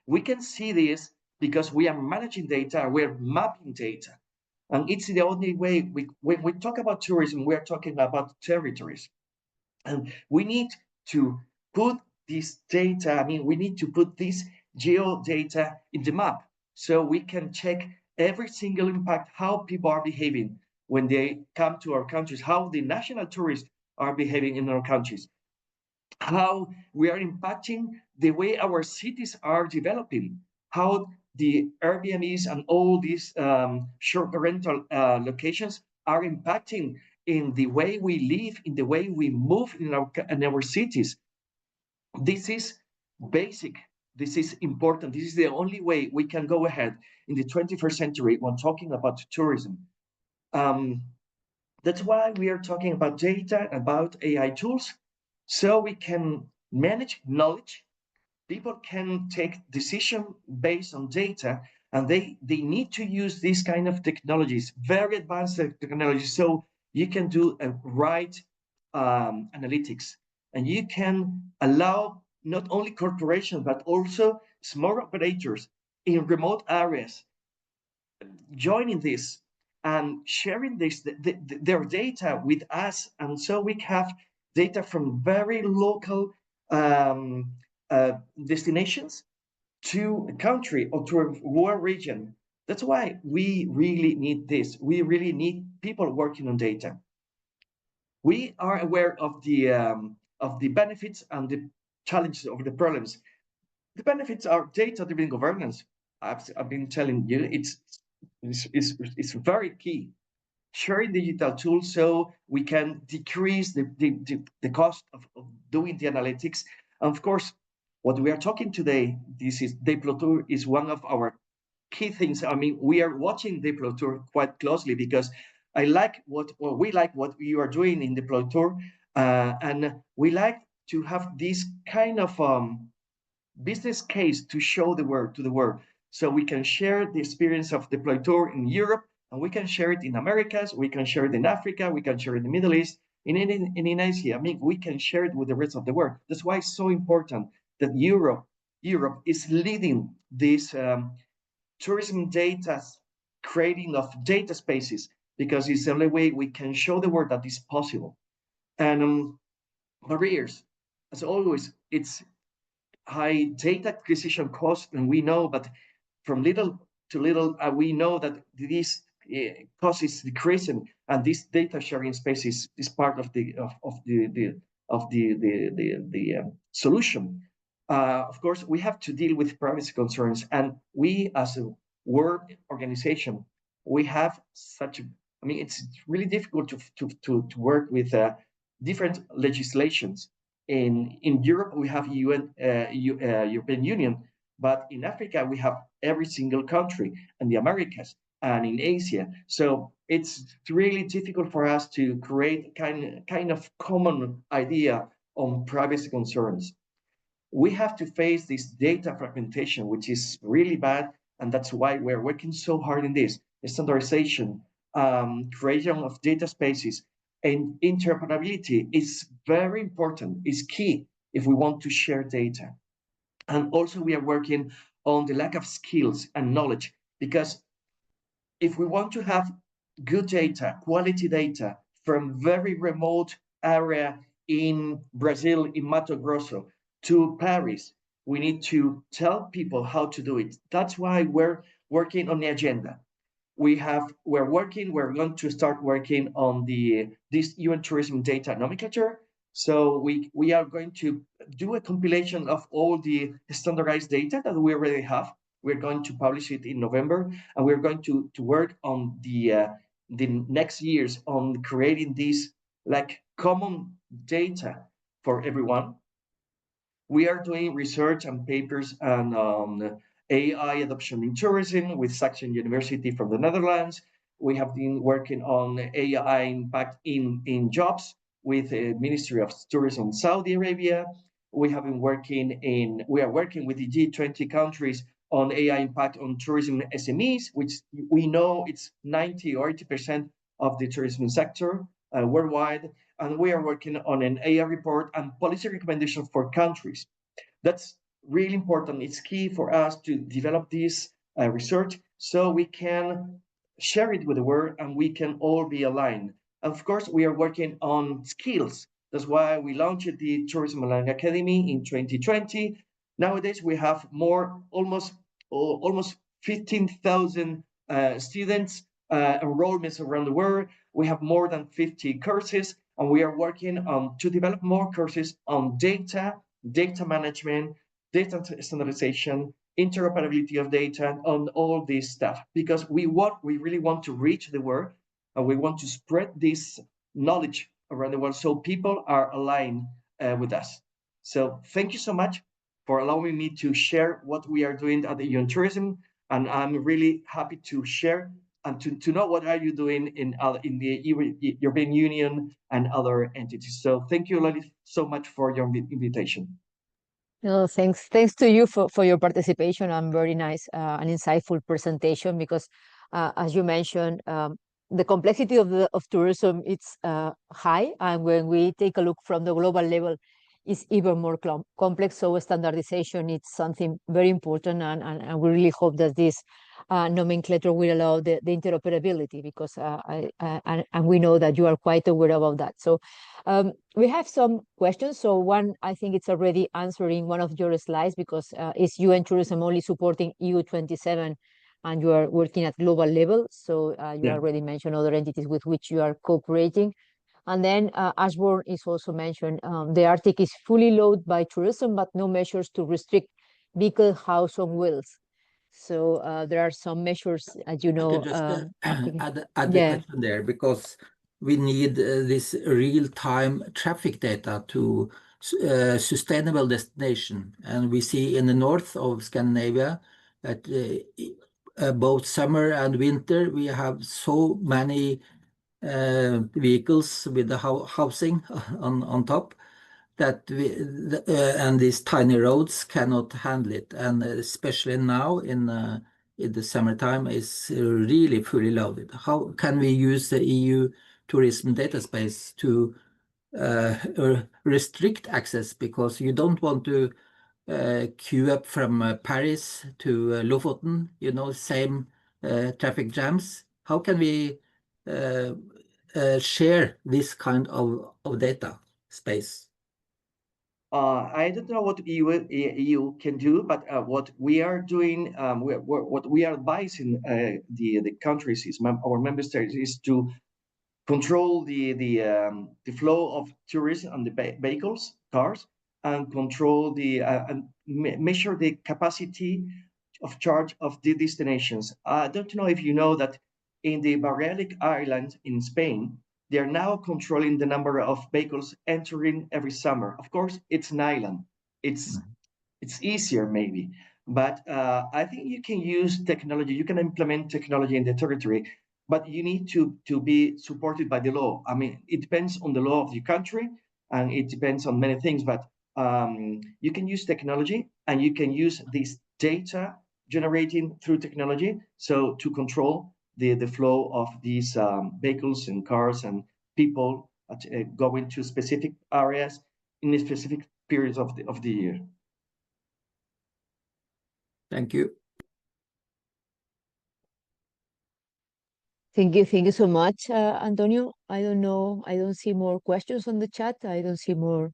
We can see this because we are managing data, we're mapping data. And it's the only way when we talk about tourism, we're talking about territories. And we need to put this data, I mean, we need to put this geo data in the map so we can check every single impact, how people are behaving when they come to our countries, how the national tourists are behaving in our countries, how we are impacting the way our cities are developing, how the Airbnbs and all these short rental locations are impacting in the way we live, in the way we move in our cities. This is basic. This is important. This is the only way we can go ahead in the 21st century when talking about tourism. That's why we are talking about data, about AI tools, so we can manage knowledge. People can take decision based on data, and they need to use these kind of technologies, very advanced technologies, so you can do a right analytics, and you can allow not only corporations but also small operators in remote areas joining this and sharing their data with us, and so we have data from very local um, destinations to a country or to a world region. That's why we really need this. We really need people working on data. We are aware of the benefits and the challenges of the problems. The benefits are data-driven governance. I've been telling you, it's very key. Sharing digital tools so we can decrease the cost of doing the analytics. And of course, what we are talking today, this is DEPLOYTOUR is one of our key things. I mean, we are watching DEPLOYTOUR quite closely because we like what you are doing in DEPLOYTOUR, and we like to have this kind of business case to show to the world, so we can share the experience of DEPLOYTOUR in Europe, and we can share it in Americas, we can share it in Africa, we can share it in the Middle East, in Asia. I mean, we can share it with the rest of the world. That's why it's so important that Europe is leading this tourism data, creating of data spaces, because it's the only way we can show the world that is possible. And barriers, as always, it's high data acquisition cost, and we know, but from little to little, we know that this cost is decreasing, and this data sharing space is part of the solution. Of course, we have to deal with privacy concerns, and we as a world organization, we have such. I mean, it's really difficult to work with different legislations. In Europe, we have European Union, but in Africa, we have every single country, and the Americas, and in Asia. So it's really difficult for us to create kind of common idea on privacy concerns. We have to face this data fragmentation, which is really bad, and that's why we're working so hard in this standardization, creation of data spaces, and interoperability is very important, is key if we want to share data. And also we are working on the lack of skills and knowledge, because if we want to have good data, quality data from very remote area in Brazil, in Mato Grosso, to Paris, we need to tell people how to do it. That's why we're working on the agenda. We're going to start working on this UN tourism data nomenclature. So we are going to do a compilation of all the standardized data that we already have. We're going to publish it in November, and we're going to work on the next years on creating this like common data for everyone. We are doing research and papers on AI adoption in tourism with Saxion University from the Netherlands. We have been working on AI impact in jobs with the Ministry of Tourism Saudi Arabia. We are working with the G20 countries on AI impact on tourism SMEs, which we know it's 90 or 80% of the tourism sector worldwide. And we are working on an AI report and policy recommendations for countries. That's really important. It's key for us to develop this research so we can share it with the world and we can all be aligned. Of course, we are working on skills. That's why we launched the Tourism and Learning Academy in 2020. Nowadays, we have almost 15,000 students, enrollments around the world. We have more than 50 courses, and we are working to develop more courses on data management, data standardization, interoperability of data, on all this stuff. Because we really want to reach the world, and we want to spread this knowledge around the world so people are aligned with us. So thank you so much for allowing me to share what we are doing at the UN Tourism, and I'm really happy to share and to know what are you doing in the European Union and other entities. So thank you, Loli, so much for your invitation. No, thanks to you for your participation and very nice and insightful presentation, because as you mentioned, the complexity of tourism, it's high, and when we take a look from the global level, it's even more complex. So standardization is something very important, and we really hope that this nomenclature will allow the interoperability, because and we know that you are quite aware about that. So we have some questions. So one, I think it's already answering one of your slides, because is UN Tourism only supporting EU27, and you are working at global level? So you already mentioned other entities with which you are cooperating. And then Ashburn is also mentioned, the Arctic is fully loaded by tourism, but no measures to restrict vehicle house on wheels. So there are some measures, as you know. Add the question there, because we need this real-time traffic data to sustainable destination. And we see in the north of Scandinavia that both summer and winter, we have so many vehicles with the housing on top that and these tiny roads cannot handle it. And especially now in the summertime is really fully loaded. How can we use the EU tourism data space to restrict access? Because you don't want to queue up from Paris to Lofoten, same traffic jams. How can we share this kind of data space? I don't know what EU can do, but what we are doing, what we are advising the countries, our member states, is to control the flow of tourists on the vehicles, cars, and control and measure the capacity of charge of the destinations. I don't know if you know that in the Balearic Islands in Spain, they are now controlling the number of vehicles entering every summer. Of course, it's an island. It's easier maybe, but I think you can use technology. You can implement technology in the territory, but you need to be supported by the law. I mean, it depends on the law of the country, and it depends on many things, but you can use technology, and you can use this data generating through technology, so to control the flow of these vehicles and cars and people going to specific areas in specific periods of the year. Thank you. Thank you so much, Antonio. I don't know, I don't see more questions on the chat. I don't see more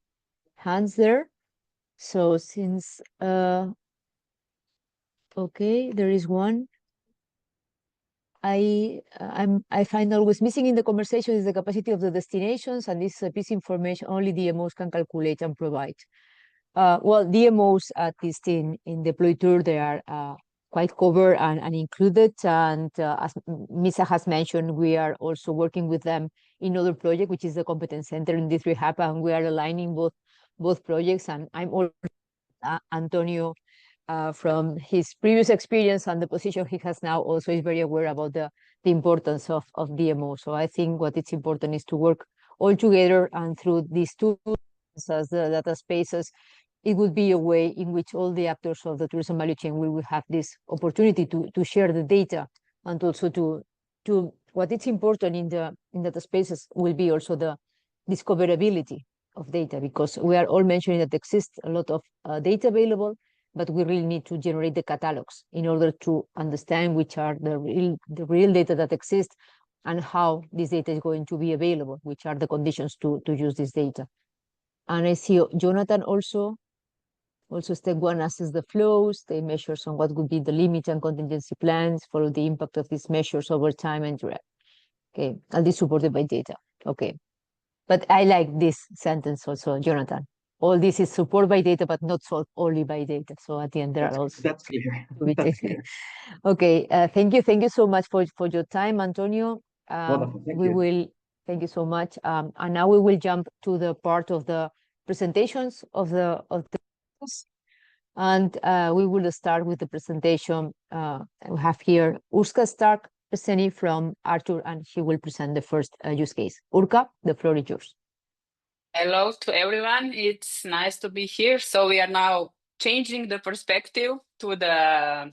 hands there. So since, okay, there is one. I find always missing in the conversation is the capacity of the destinations, and this piece of information only DMOs can calculate and provide. Well, DMOs at least in DEPLOYTOUR, they are quite covered and included. And as Misa has mentioned, we are also working with them in other project, which is the Competence Center in D3 Hub, and we are aligning both projects. And I'm also Antonio, from his previous experience and the position he has now, also is very aware about the importance of DMO. So I think what it's important is to work all together, and through these tools as the data spaces, it would be a way in which all the actors of the tourism value chain will have this opportunity to share the data, and also to what is important in the data spaces will be also the discoverability of data, because we are all mentioning that exists a lot of data available, but we really need to generate the catalogs in order to understand which are the real data that exist and how this data is going to be available, which are the conditions to use this data. And I see Jonathan also step one assess the flows, they measures on what would be the limit and contingency plans, follow the impact of these measures over time and direct. Okay, and this supported by data. Okay, but I like this sentence also, Jonathan. All this is supported by data, but not solved only by data. So at the end, there are also. That's clear. That's clear. Okay, thank you so much for your time, Antonio. Wonderful. Thank you so much. And now we will jump to the part of the presentations of the and we will start with the presentation. We have here Urska Stark presenting from Arthur, and she will present the first use case. Urka, the floor is yours. Hello to everyone. It's nice to be here. So we are now changing the perspective to the,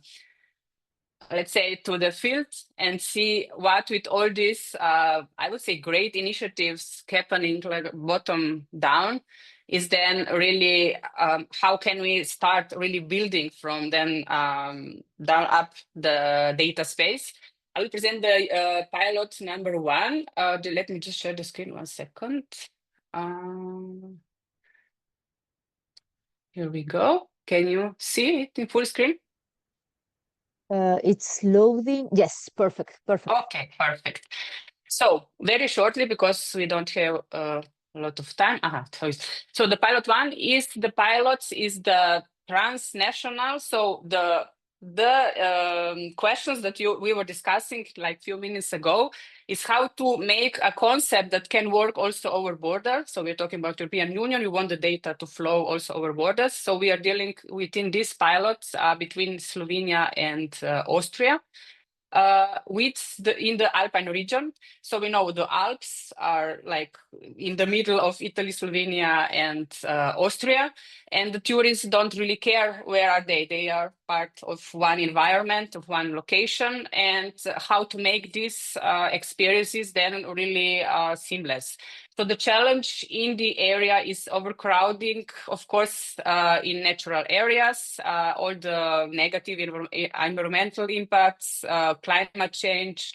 let's say, to the field and see what with all these, I would say, great initiatives happening like bottom down is then really how can we start really building from then down up the data space. I will present the pilot number one. Let me just share the screen 1 second. Here we go. Can you see it in full screen? It's loading. Yes, perfect. Okay, perfect. So very shortly, because we don't have a lot of time. So the pilot one is the pilots is the transnational. So the questions that we were discussing like a few minutes ago is how to make a concept that can work also over border. So we're talking about European Union. We want the data to flow also over borders. So we are dealing within these pilots between Slovenia and Austria. In the Alpine region. So we know the Alps are like in the middle of Italy, Slovenia, and Austria. And the tourists don't really care where are they. They are part of one environment, of one location, and how to make these experiences then really seamless. So the challenge in the area is overcrowding, of course, in natural areas, all the negative environmental impacts, climate change,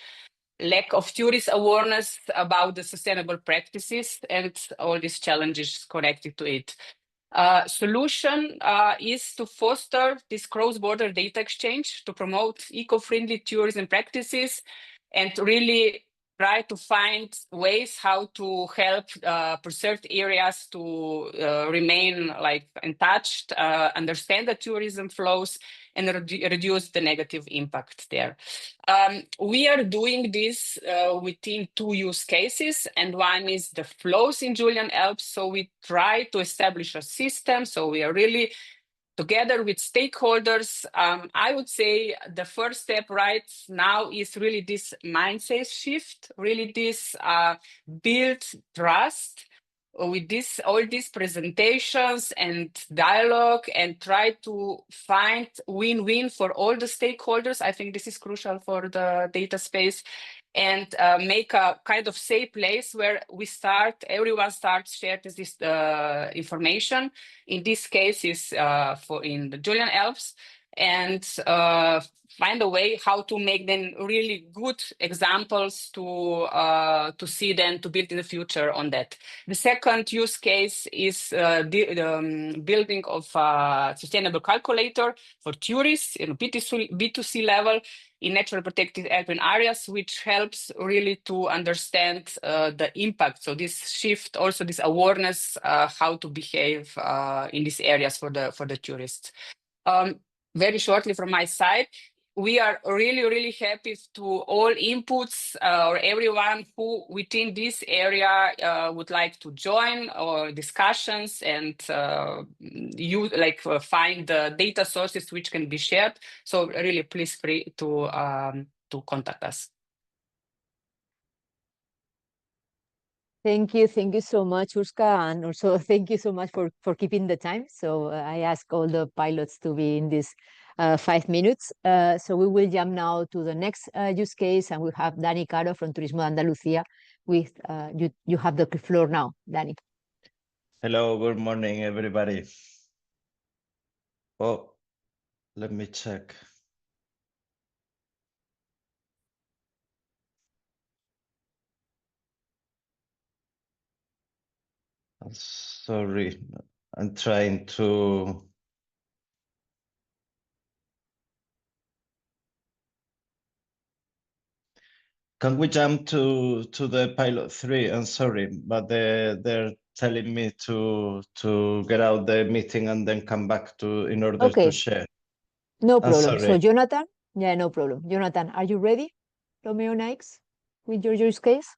lack of tourist awareness about the sustainable practices, and all these challenges connected to it. Solution is to foster this cross-border data exchange to promote eco-friendly tourism practices and really try to find ways how to help preserved areas to remain like untouched, understand the tourism flows, and reduce the negative impact there. We are doing this within 2 use cases, and one is the flows in Julian Alps. So we try to establish a system. So we are really together with stakeholders. I would say the first step right now is really this mindset shift, really this build trust with all these presentations and dialogue, and try to find win-win for all the stakeholders. I think this is crucial for the data space, and make a kind of safe place where everyone starts sharing this information. In this case is in the Julian Alps, and find a way how to make them really good examples to see them to build in the future on that. The second use case is the building of a sustainable calculator for tourists in B2C level in natural protected alpine areas, which helps really to understand the impact. So this shift, also this awareness, how to behave in these areas for the tourists. Very shortly from my side, we are really, really happy to all inputs or everyone who within this area would like to join or discussions and find the data sources which can be shared. So really, please free to contact us. Thank you so much, Urska, and also thank you so much for keeping the time. So I ask all the pilots to be in this 5 minutes. So we will jump now to the next use case, and we have Dani Caro from Turismo de Andalucía. With you have the floor now, Dani. Hello, good morning, everybody. Oh, Let me check. Sorry, I'm trying to. Can we jump to the pilot 3? I'm sorry, but they're telling me to get out the meeting and then come back to in order to Okay, share. no I'm problem. So sorry. Jonathan, yeah, no problem. Jonathan, are you ready? Romeo Nikes with your use case?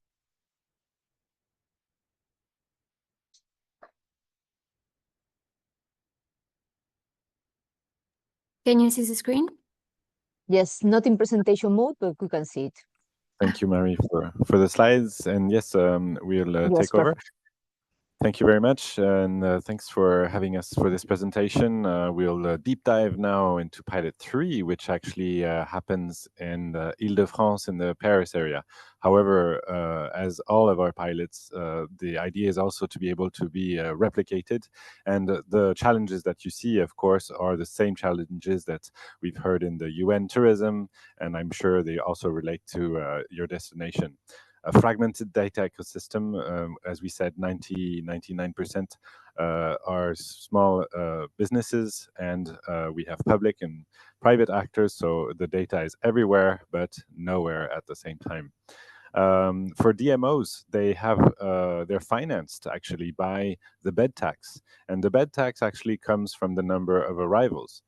Can you see the screen? Yes, not in presentation mode, but we can see it. Thank you, Mary, for the slides. And yes, we'll Yes, take over. perfect. Thank you very much, and thanks for having us for this presentation. We'll deep dive now into Pilot 3, which actually happens in the Île-de-France in the Paris area. However, as all of our pilots, the idea is also to be able to be replicated. And the challenges that you see, of course, are the same challenges that we've heard in the UN tourism, and I'm sure they also relate to your destination. A fragmented data ecosystem, as we said, 99% are small businesses, and we have public and private actors, so the data is everywhere, but nowhere at the same time. For DMOs, they're financed actually by the bed tax, and the bed tax actually comes from the number of arrivals,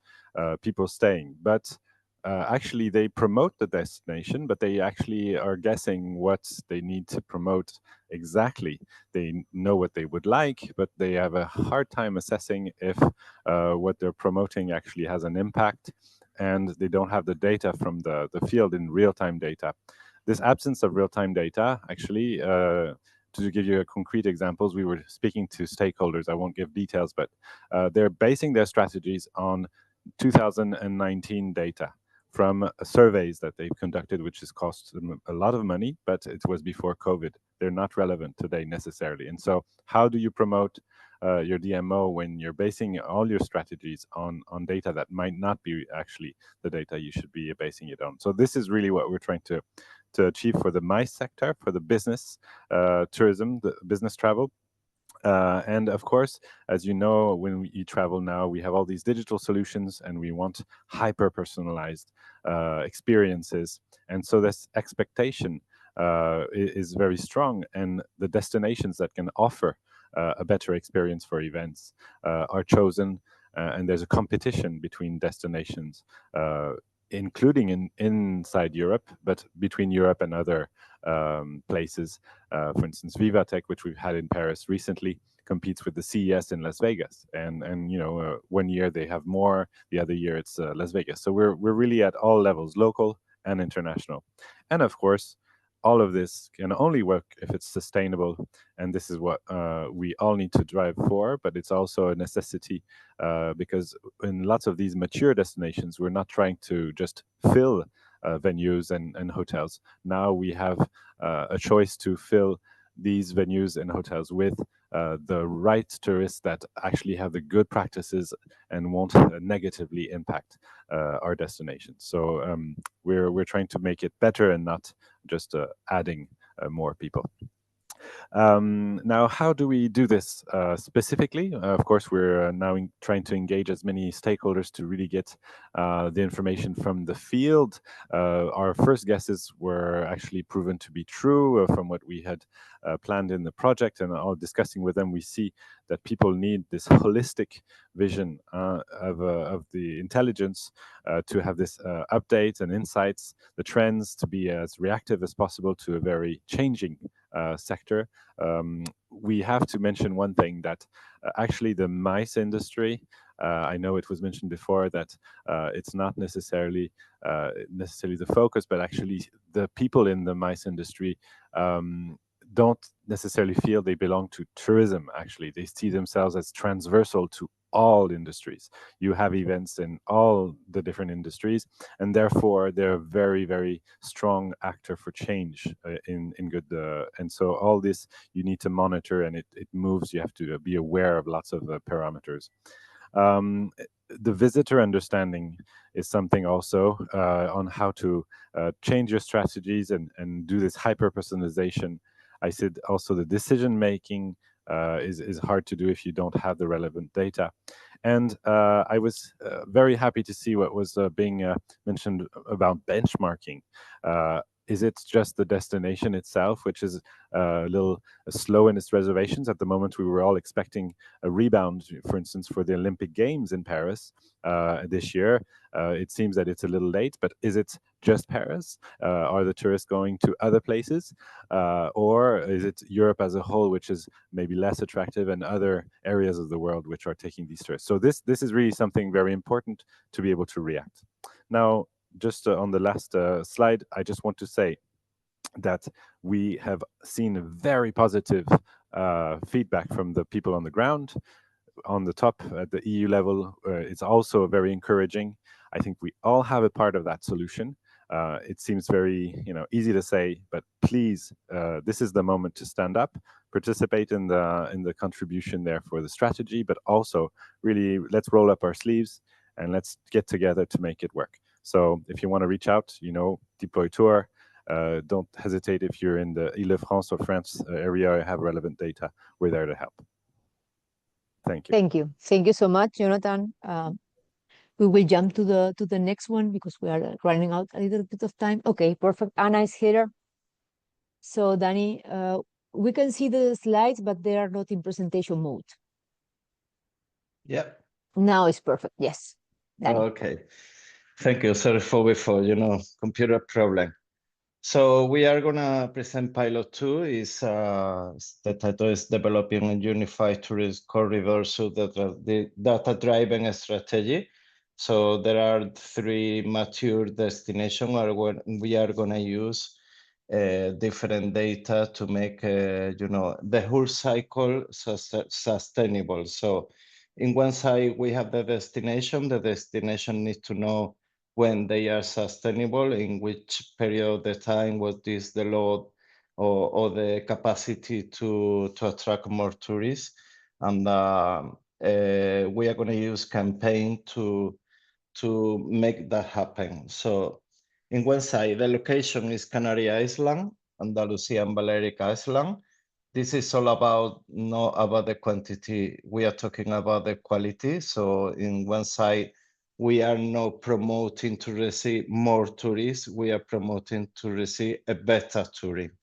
people staying, but actually they promote the destination, but they actually are guessing what they need to promote exactly. They know what they would like, but they have a hard time assessing if what they're promoting actually has an impact, and they don't have the data from the field in real-time data. This absence of real-time data, actually, to give you a concrete examples, we were speaking to stakeholders, I won't give details, but they're basing their strategies on 2019 data from surveys that they've conducted, which has cost them a lot of money, but it was before COVID. They're not relevant today necessarily. And so how do you promote your DMO when you're basing all your strategies on data that might not be actually the data you should be basing it on? So this is really what we're trying to achieve for the MICE sector, for the business tourism, the business travel. And of course, as you know, when you travel now, we have all these digital solutions and we want hyper-personalized experiences. And so this expectation is very strong, and the destinations that can offer a better experience for events are chosen, and there's a competition between destinations, including inside Europe, but between Europe and other places. For instance, Vivatech, which we've had in Paris recently, competes with the CES in Las Vegas, and you know, 1 year they have more, the other year it's Las Vegas. So we're really at all levels, local and international, and of course, all of this can only work if it's sustainable, and this is what we all need to drive for. But it's also a necessity because in lots of these mature destinations, we're not trying to just fill venues and hotels. Now we have a choice to fill these venues and hotels with the right tourists that actually have the good practices and won't negatively impact our destination. So we're trying to make it better and not just adding more people. Now, how do we do this specifically? Of course, we're now trying to engage as many stakeholders to really get the information from the field. Our first guesses were actually proven to be true from what we had planned in the project, and all discussing with them, we see that people need this holistic vision of the intelligence to have this updates and insights, the trends, to be as reactive as possible to a very changing sector. We have to mention one thing, that actually the MICE industry, I know it was mentioned before that it's not necessarily the focus, but actually the people in the MICE industry don't necessarily feel they belong to tourism. Actually, they see themselves as transversal to all industries. You have events in all the different industries, and therefore they're a very, very strong actor for change in good. And so all this you need to monitor, and it moves. You have to be aware of lots of parameters. The visitor understanding is something also on how to change your strategies and do this hyper personalization. I said also the decision making is hard to do if you don't have the relevant data. And I was very happy to see what was being mentioned about benchmarking. Is it just the destination itself, which is a little slow in its reservations? At the moment, we were all expecting a rebound, for instance, for the Olympic Games in Paris this year. It seems that it's a little late, but is it just Paris? Are the tourists going to other places? Or is it Europe as a whole, which is maybe less attractive, and other areas of the world which are taking these tourists? So this is really something very important to be able to react. Now, just on the last slide, I just want to say that we have seen very positive feedback from the people on the ground. On the top at the EU level, it's also very encouraging. I think we all have a part of that solution. It seems very, easy to say, but please, this is the moment to stand up, participate in the contribution there for the strategy, but also really let's roll up our sleeves and let's get together to make it work. So if you want to reach out, DEPLOYTOUR, don't hesitate. If you're in the Île-de-France or France area or have relevant data, we're there to help. Thank you. Thank you. Thank you so much, Jonathan. We will jump to the next one because we are running out a little bit of time. Okay, perfect. Anna is here. So Danny, we can see the slides, but they are not in presentation mode. Yep. Now it's perfect. Yes. Danny. Okay. Thank you. Sorry for before, computer problem. So we are gonna present pilot 2. Is the title is developing a unified tourist corridor so that the data-driven strategy. So there are 3 mature destinations where we are gonna use different data to make the whole cycle sustainable. So in one side we have the destination. The destination needs to know when they are sustainable, in which period of the time was this the load or the capacity to attract more tourists. And we are going to use campaign to make that happen. So in one side, the location is Canary Island, Andalusia and Balearic Island. This is all about not about the quantity. We are talking about the quality. So in one side, we are not promoting to receive more tourists. We are promoting to receive a better tourism.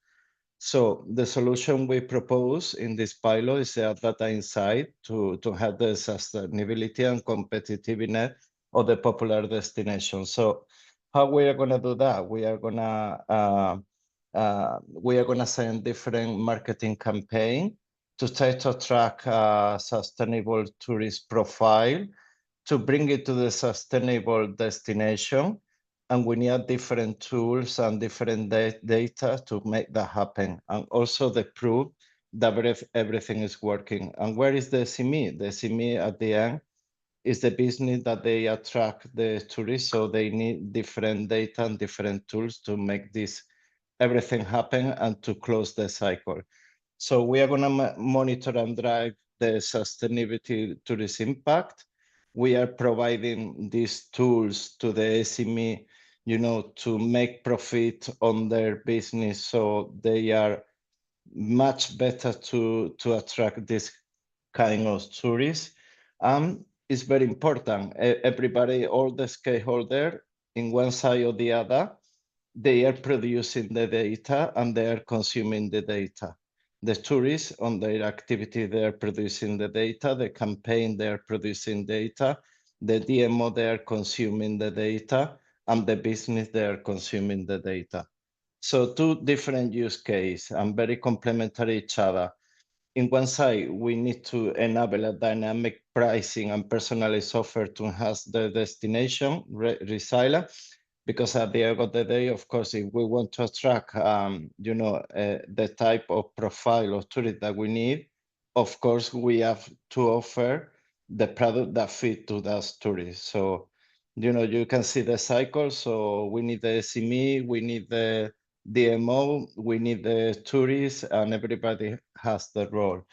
So the solution we propose in this pilot is a data insight to have the sustainability and competitiveness of the popular destination. So how we are going to do that? We are going to send different marketing campaign to try to attract a sustainable tourist profile, to bring it to the sustainable destination. And we need different tools and different data to make that happen. And also the proof that everything is working. And where is the SME? The SME at the end is the business that they attract the tourists. So they need different data and different tools to make this everything happen and to close the cycle. So we are going to monitor and drive the sustainability tourist impact. We are providing these tools to the SME, to make profit on their business, so they are much better to attract this kind of tourists. It's very important. Everybody, all the stakeholders, in one side or the other, they are producing the data and they are consuming the data. The tourists on their activity, they are producing the data. The campaign, they are producing data. The DMO, they are consuming the data. And the business, they are consuming the data. So 2 different use cases and very complementary each other. In one side, we need to enable a dynamic pricing and personalized offer to enhance the destination resilience. Because at the end of the day, of course, if we want to attract, the type of profile of tourist that we need, of course, we have to offer the product that fit to those tourists. So, you can see the cycle. So we need the SME, we need the DMO, we need the tourists, and everybody has the role.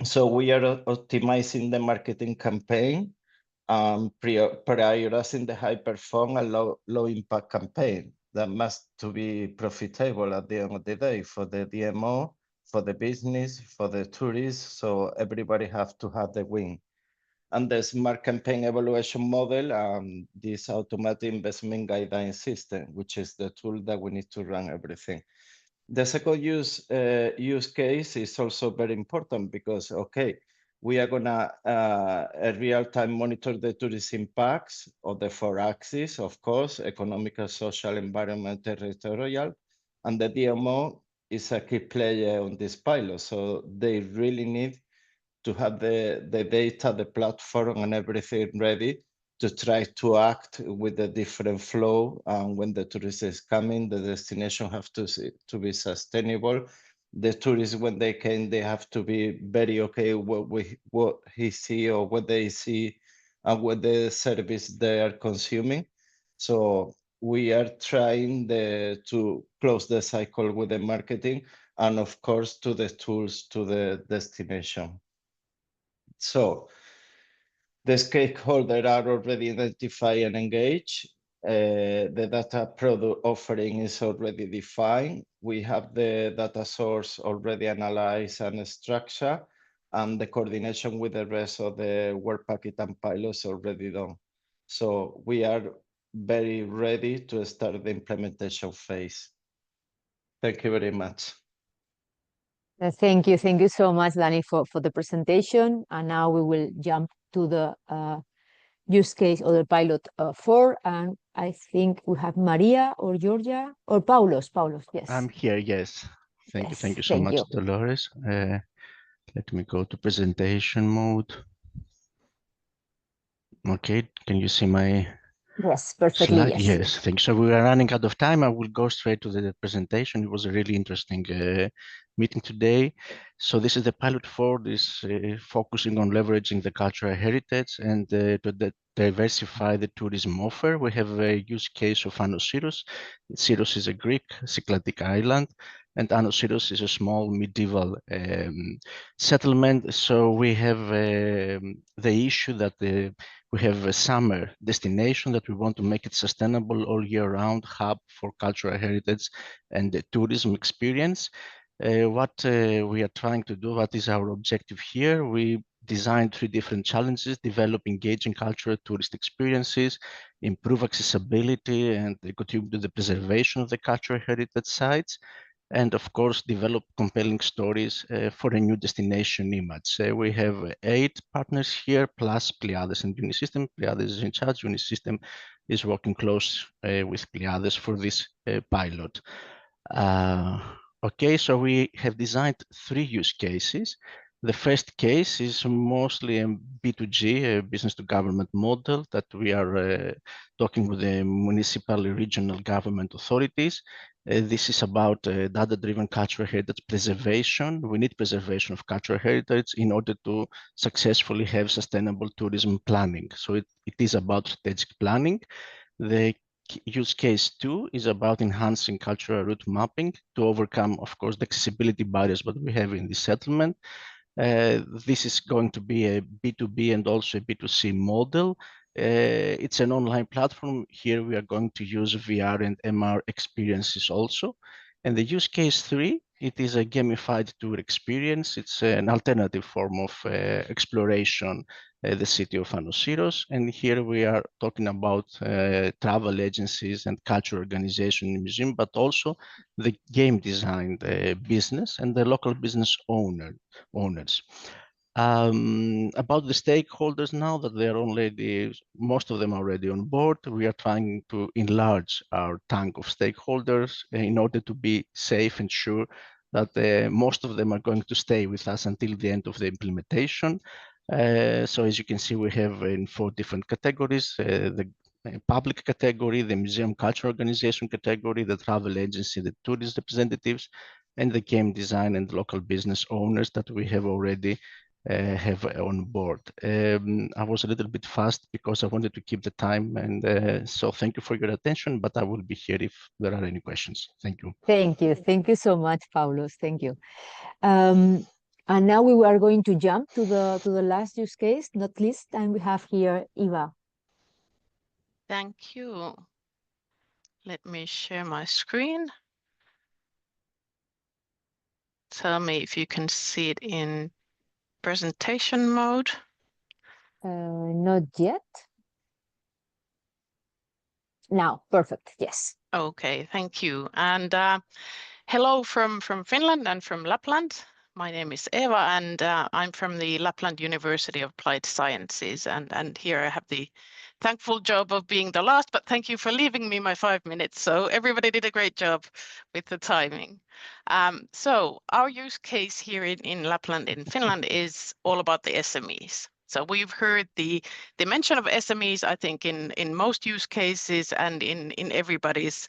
So we are optimizing the marketing campaign, prioritizing the high perform and low impact campaign that must to be profitable at the end of the day for the DMO, for the business, for the tourists. So everybody have to have the win. And the smart campaign evaluation model, this automatic investment guideline system, which is the tool that we need to run everything. The second use case is also very important because, okay, we are gonna real-time monitor the tourist impacts of the 4 axes, of course, economical, social, environment, territorial, and the DMO is a key player on this pilot. So they really need to have the data, the platform, and everything ready to try to act with the different flow. And when the tourist is coming, the destination have to be sustainable. The tourists, when they came, they have to be very okay what he see or what they see and what the service they are consuming. So we are trying to close the cycle with the marketing and of course to the tools to the destination. So the stakeholders are already identified and engaged. The data product offering is already defined. We have the data source already analyzed and structured, and the coordination with the rest of the work packet and pilots already done. So we are very ready to start the implementation phase. Thank you very much. Thank you so much, Danny, for the presentation. And now we will jump to the use case or the pilot 4. And I think we have Maria or Georgia or Paulos, yes. I'm here, yes. Thank you so much, Dolores. Let me go to presentation mode. Okay, can you see my Yes, perfectly, slide? Yes, thank you. So we are running out of time. I will go straight to the presentation. It was a really interesting meeting today. So this is the pilot for this focusing on leveraging the cultural heritage and to diversify the tourism offer. We have a use case of AnySolution. Syros is a Greek Cycladic island, and AnySolution is a small medieval settlement. So we have the issue that we have a summer destination that we want to make it sustainable all year round hub for cultural heritage and the tourism experience. What we are trying to do, what is our objective here? We designed 3 different challenges: develop engaging cultural tourist experiences, improve accessibility, and contribute to the preservation of the cultural heritage sites, and of course, develop compelling stories for a new destination image. We have 8 partners here, plus Pleiades and Unisystem. Pleiades is in charge. Unisystem is working close with Pleiades for this pilot. Okay, so we have designed 3 use cases. The first case is mostly a B2G, a business to government model that we are talking with the municipal regional government authorities. This is about data-driven cultural heritage preservation. We need preservation of cultural heritage in order to successfully have sustainable tourism planning. So it is about strategic planning. The use case 2 is about enhancing cultural route mapping to overcome, of course, the accessibility barriers that we have in this settlement. This is going to be a B2B and also a B2C model. It's an online platform. Here we are going to use VR and MR experiences also. And the use case 3, it is a gamified tour experience. It's an alternative form of exploration, the city of AnySolution. And here we are talking about travel agencies and cultural organization in the museum, but also the game design business and the local business owners. About the stakeholders now that they are already, most of them are already on board, we are trying to enlarge our tank of stakeholders in order to be safe and sure that most of them are going to stay with us until the end of the implementation. So as you can see, we have in 4 different categories, the public category, the museum culture organization category, the travel agency, the tourist representatives, and the game design and local business owners that we have already have on board. I was a little bit fast because I wanted to keep the time, and so thank you for your attention, but I will be here if there are any questions. Thank you. Thank you so much, Paulos. Thank you. And now we are going to jump to the last use case, not least, and we have here Eva. Thank you. Let me share my screen. Tell me if you can see it in presentation mode. Not yet. Now, perfect, yes. Okay, thank you. And hello from Finland and from Lapland. My name is Eva, and I'm from the Lapland University of Applied Sciences. And here I have the thankful job of being the last, but thank you for leaving me my 5 minutes. So everybody did a great job with the timing. So our use case here in Lapland in Finland is all about the SMEs. So we've heard the mention of SMEs, I think, in most use cases and in everybody's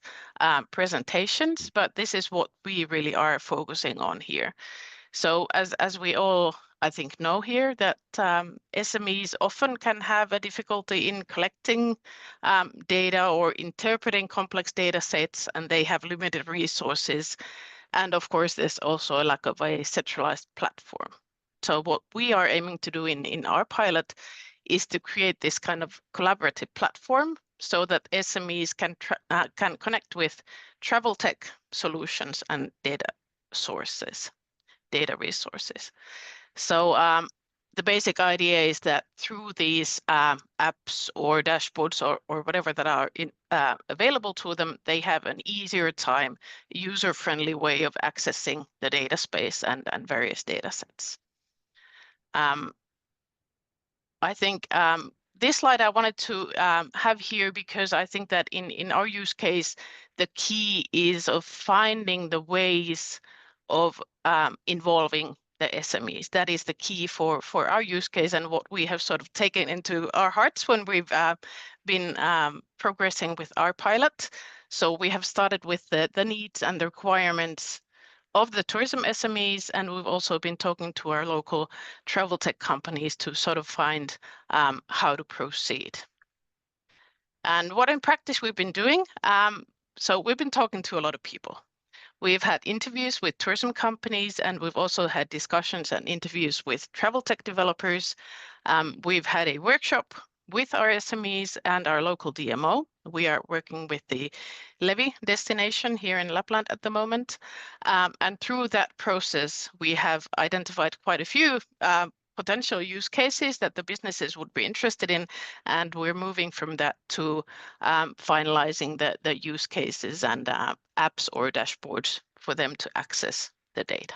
presentations, but this is what we really are focusing on here. So as we all, I think, know here, that SMEs often can have a difficulty in collecting data or interpreting complex data sets, and they have limited resources. And of course, there's also a lack of a centralized platform. So what we are aiming to do in our pilot is to create this kind of collaborative platform so that SMEs can connect with travel tech solutions and data resources. So the basic idea is that through these apps or dashboards or whatever that are available to them, they have an easier time, user-friendly way of accessing the data space and various data sets. I think this slide I wanted to have here because I think that in our use case, the key is of finding the ways of involving the SMEs. That is the key for our use case and what we have sort of taken into our hearts when we've been progressing with our pilot. So we have started with the needs and the requirements of the tourism SMEs, and we've also been talking to our local travel tech companies to sort of find how to proceed. And what in practice we've been doing, so we've been talking to a lot of people. We've had interviews with tourism companies, and we've also had discussions and interviews with travel tech developers. We've had a workshop with our SMEs and our local DMO. We are working with the Levi destination here in Lapland at the moment. And through that process, we have identified quite a few potential use cases that the businesses would be interested in. And we're moving from that to finalizing the use cases and apps or dashboards for them to access the data.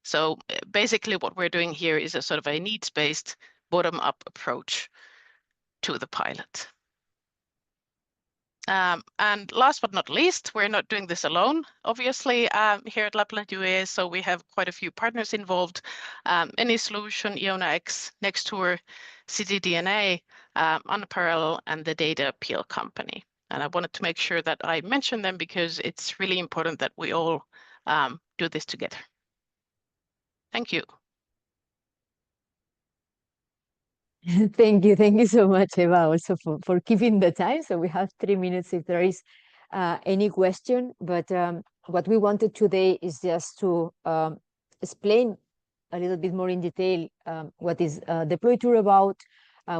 So basically what we're doing here is a sort of a needs-based bottom-up approach to the pilot. And last but not least, we're not doing this alone, obviously, here at Lapland UAS. So we have quite a few partners involved, AnySolution, IonaX, Nextour, CityDNA, Unparallel, and the Data Appeal Company. And I wanted to make sure that I mention them because it's really important that we all do this together. Thank you. Thank you so much, Eva, also for keeping the time. So we have 3 minutes if there is any question. But what we wanted today is just to explain a little bit more in detail what is DEPLOYTOUR about,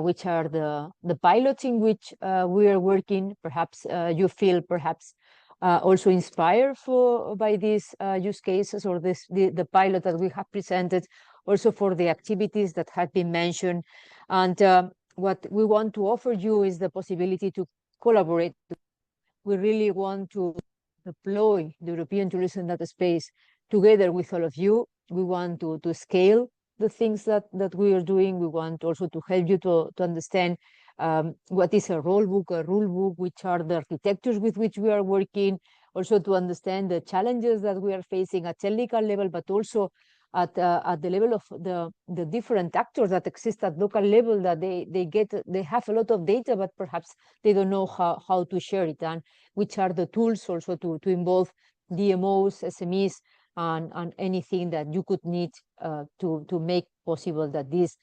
which are the pilots in which we are working. Perhaps you feel perhaps also inspired by these use cases or the pilot that we have presented, also for the activities that have been mentioned. And what we want to offer you is the possibility to collaborate. We really want to deploy the European tourism data space together with all of you. We want to scale the things that we are doing. We want also to help you to understand what is a rule book, which are the architectures with which we are working, also to understand the challenges that we are facing at technical level, but also at the level of the different actors that exist at local level, that they have a lot of data, but perhaps they don't know how to share it, and which are the tools also to involve DMOs, SMEs, and anything that you could need to make possible that this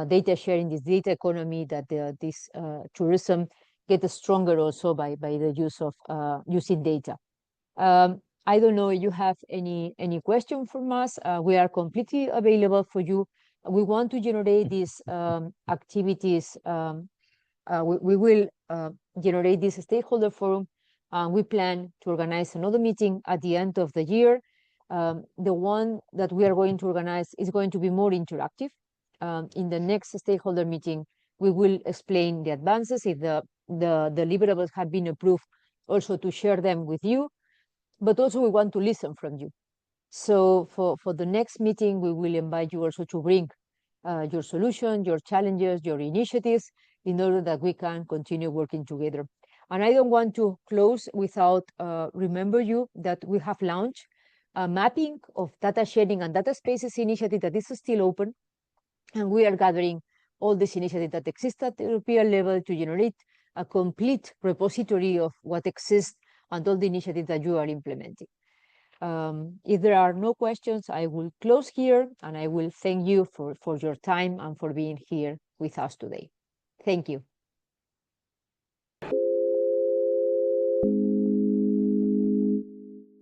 data sharing, this data economy, that this tourism get stronger also by the use of using data. I don't know if you have any question from us. We are completely available for you. We want to generate these activities. We will generate this stakeholder forum. We plan to organize another meeting at the end of the year. The one that we are going to organize is going to be more interactive. In the next stakeholder meeting, we will explain the advances, if the deliverables have been approved, also to share them with you, but also we want to listen from you. So for the next meeting, we will invite you also to bring your solution, your challenges, your initiatives, in order that we can continue working together. And I don't want to close without remember you that we have launched a mapping of data sharing and data spaces initiative that is still open. And we are gathering all these initiatives that exist at the European level to generate a complete repository of what exists and all the initiatives that you are implementing. If there are no questions, I will close here, and I will thank you for your time and for being here with us today. Thank you.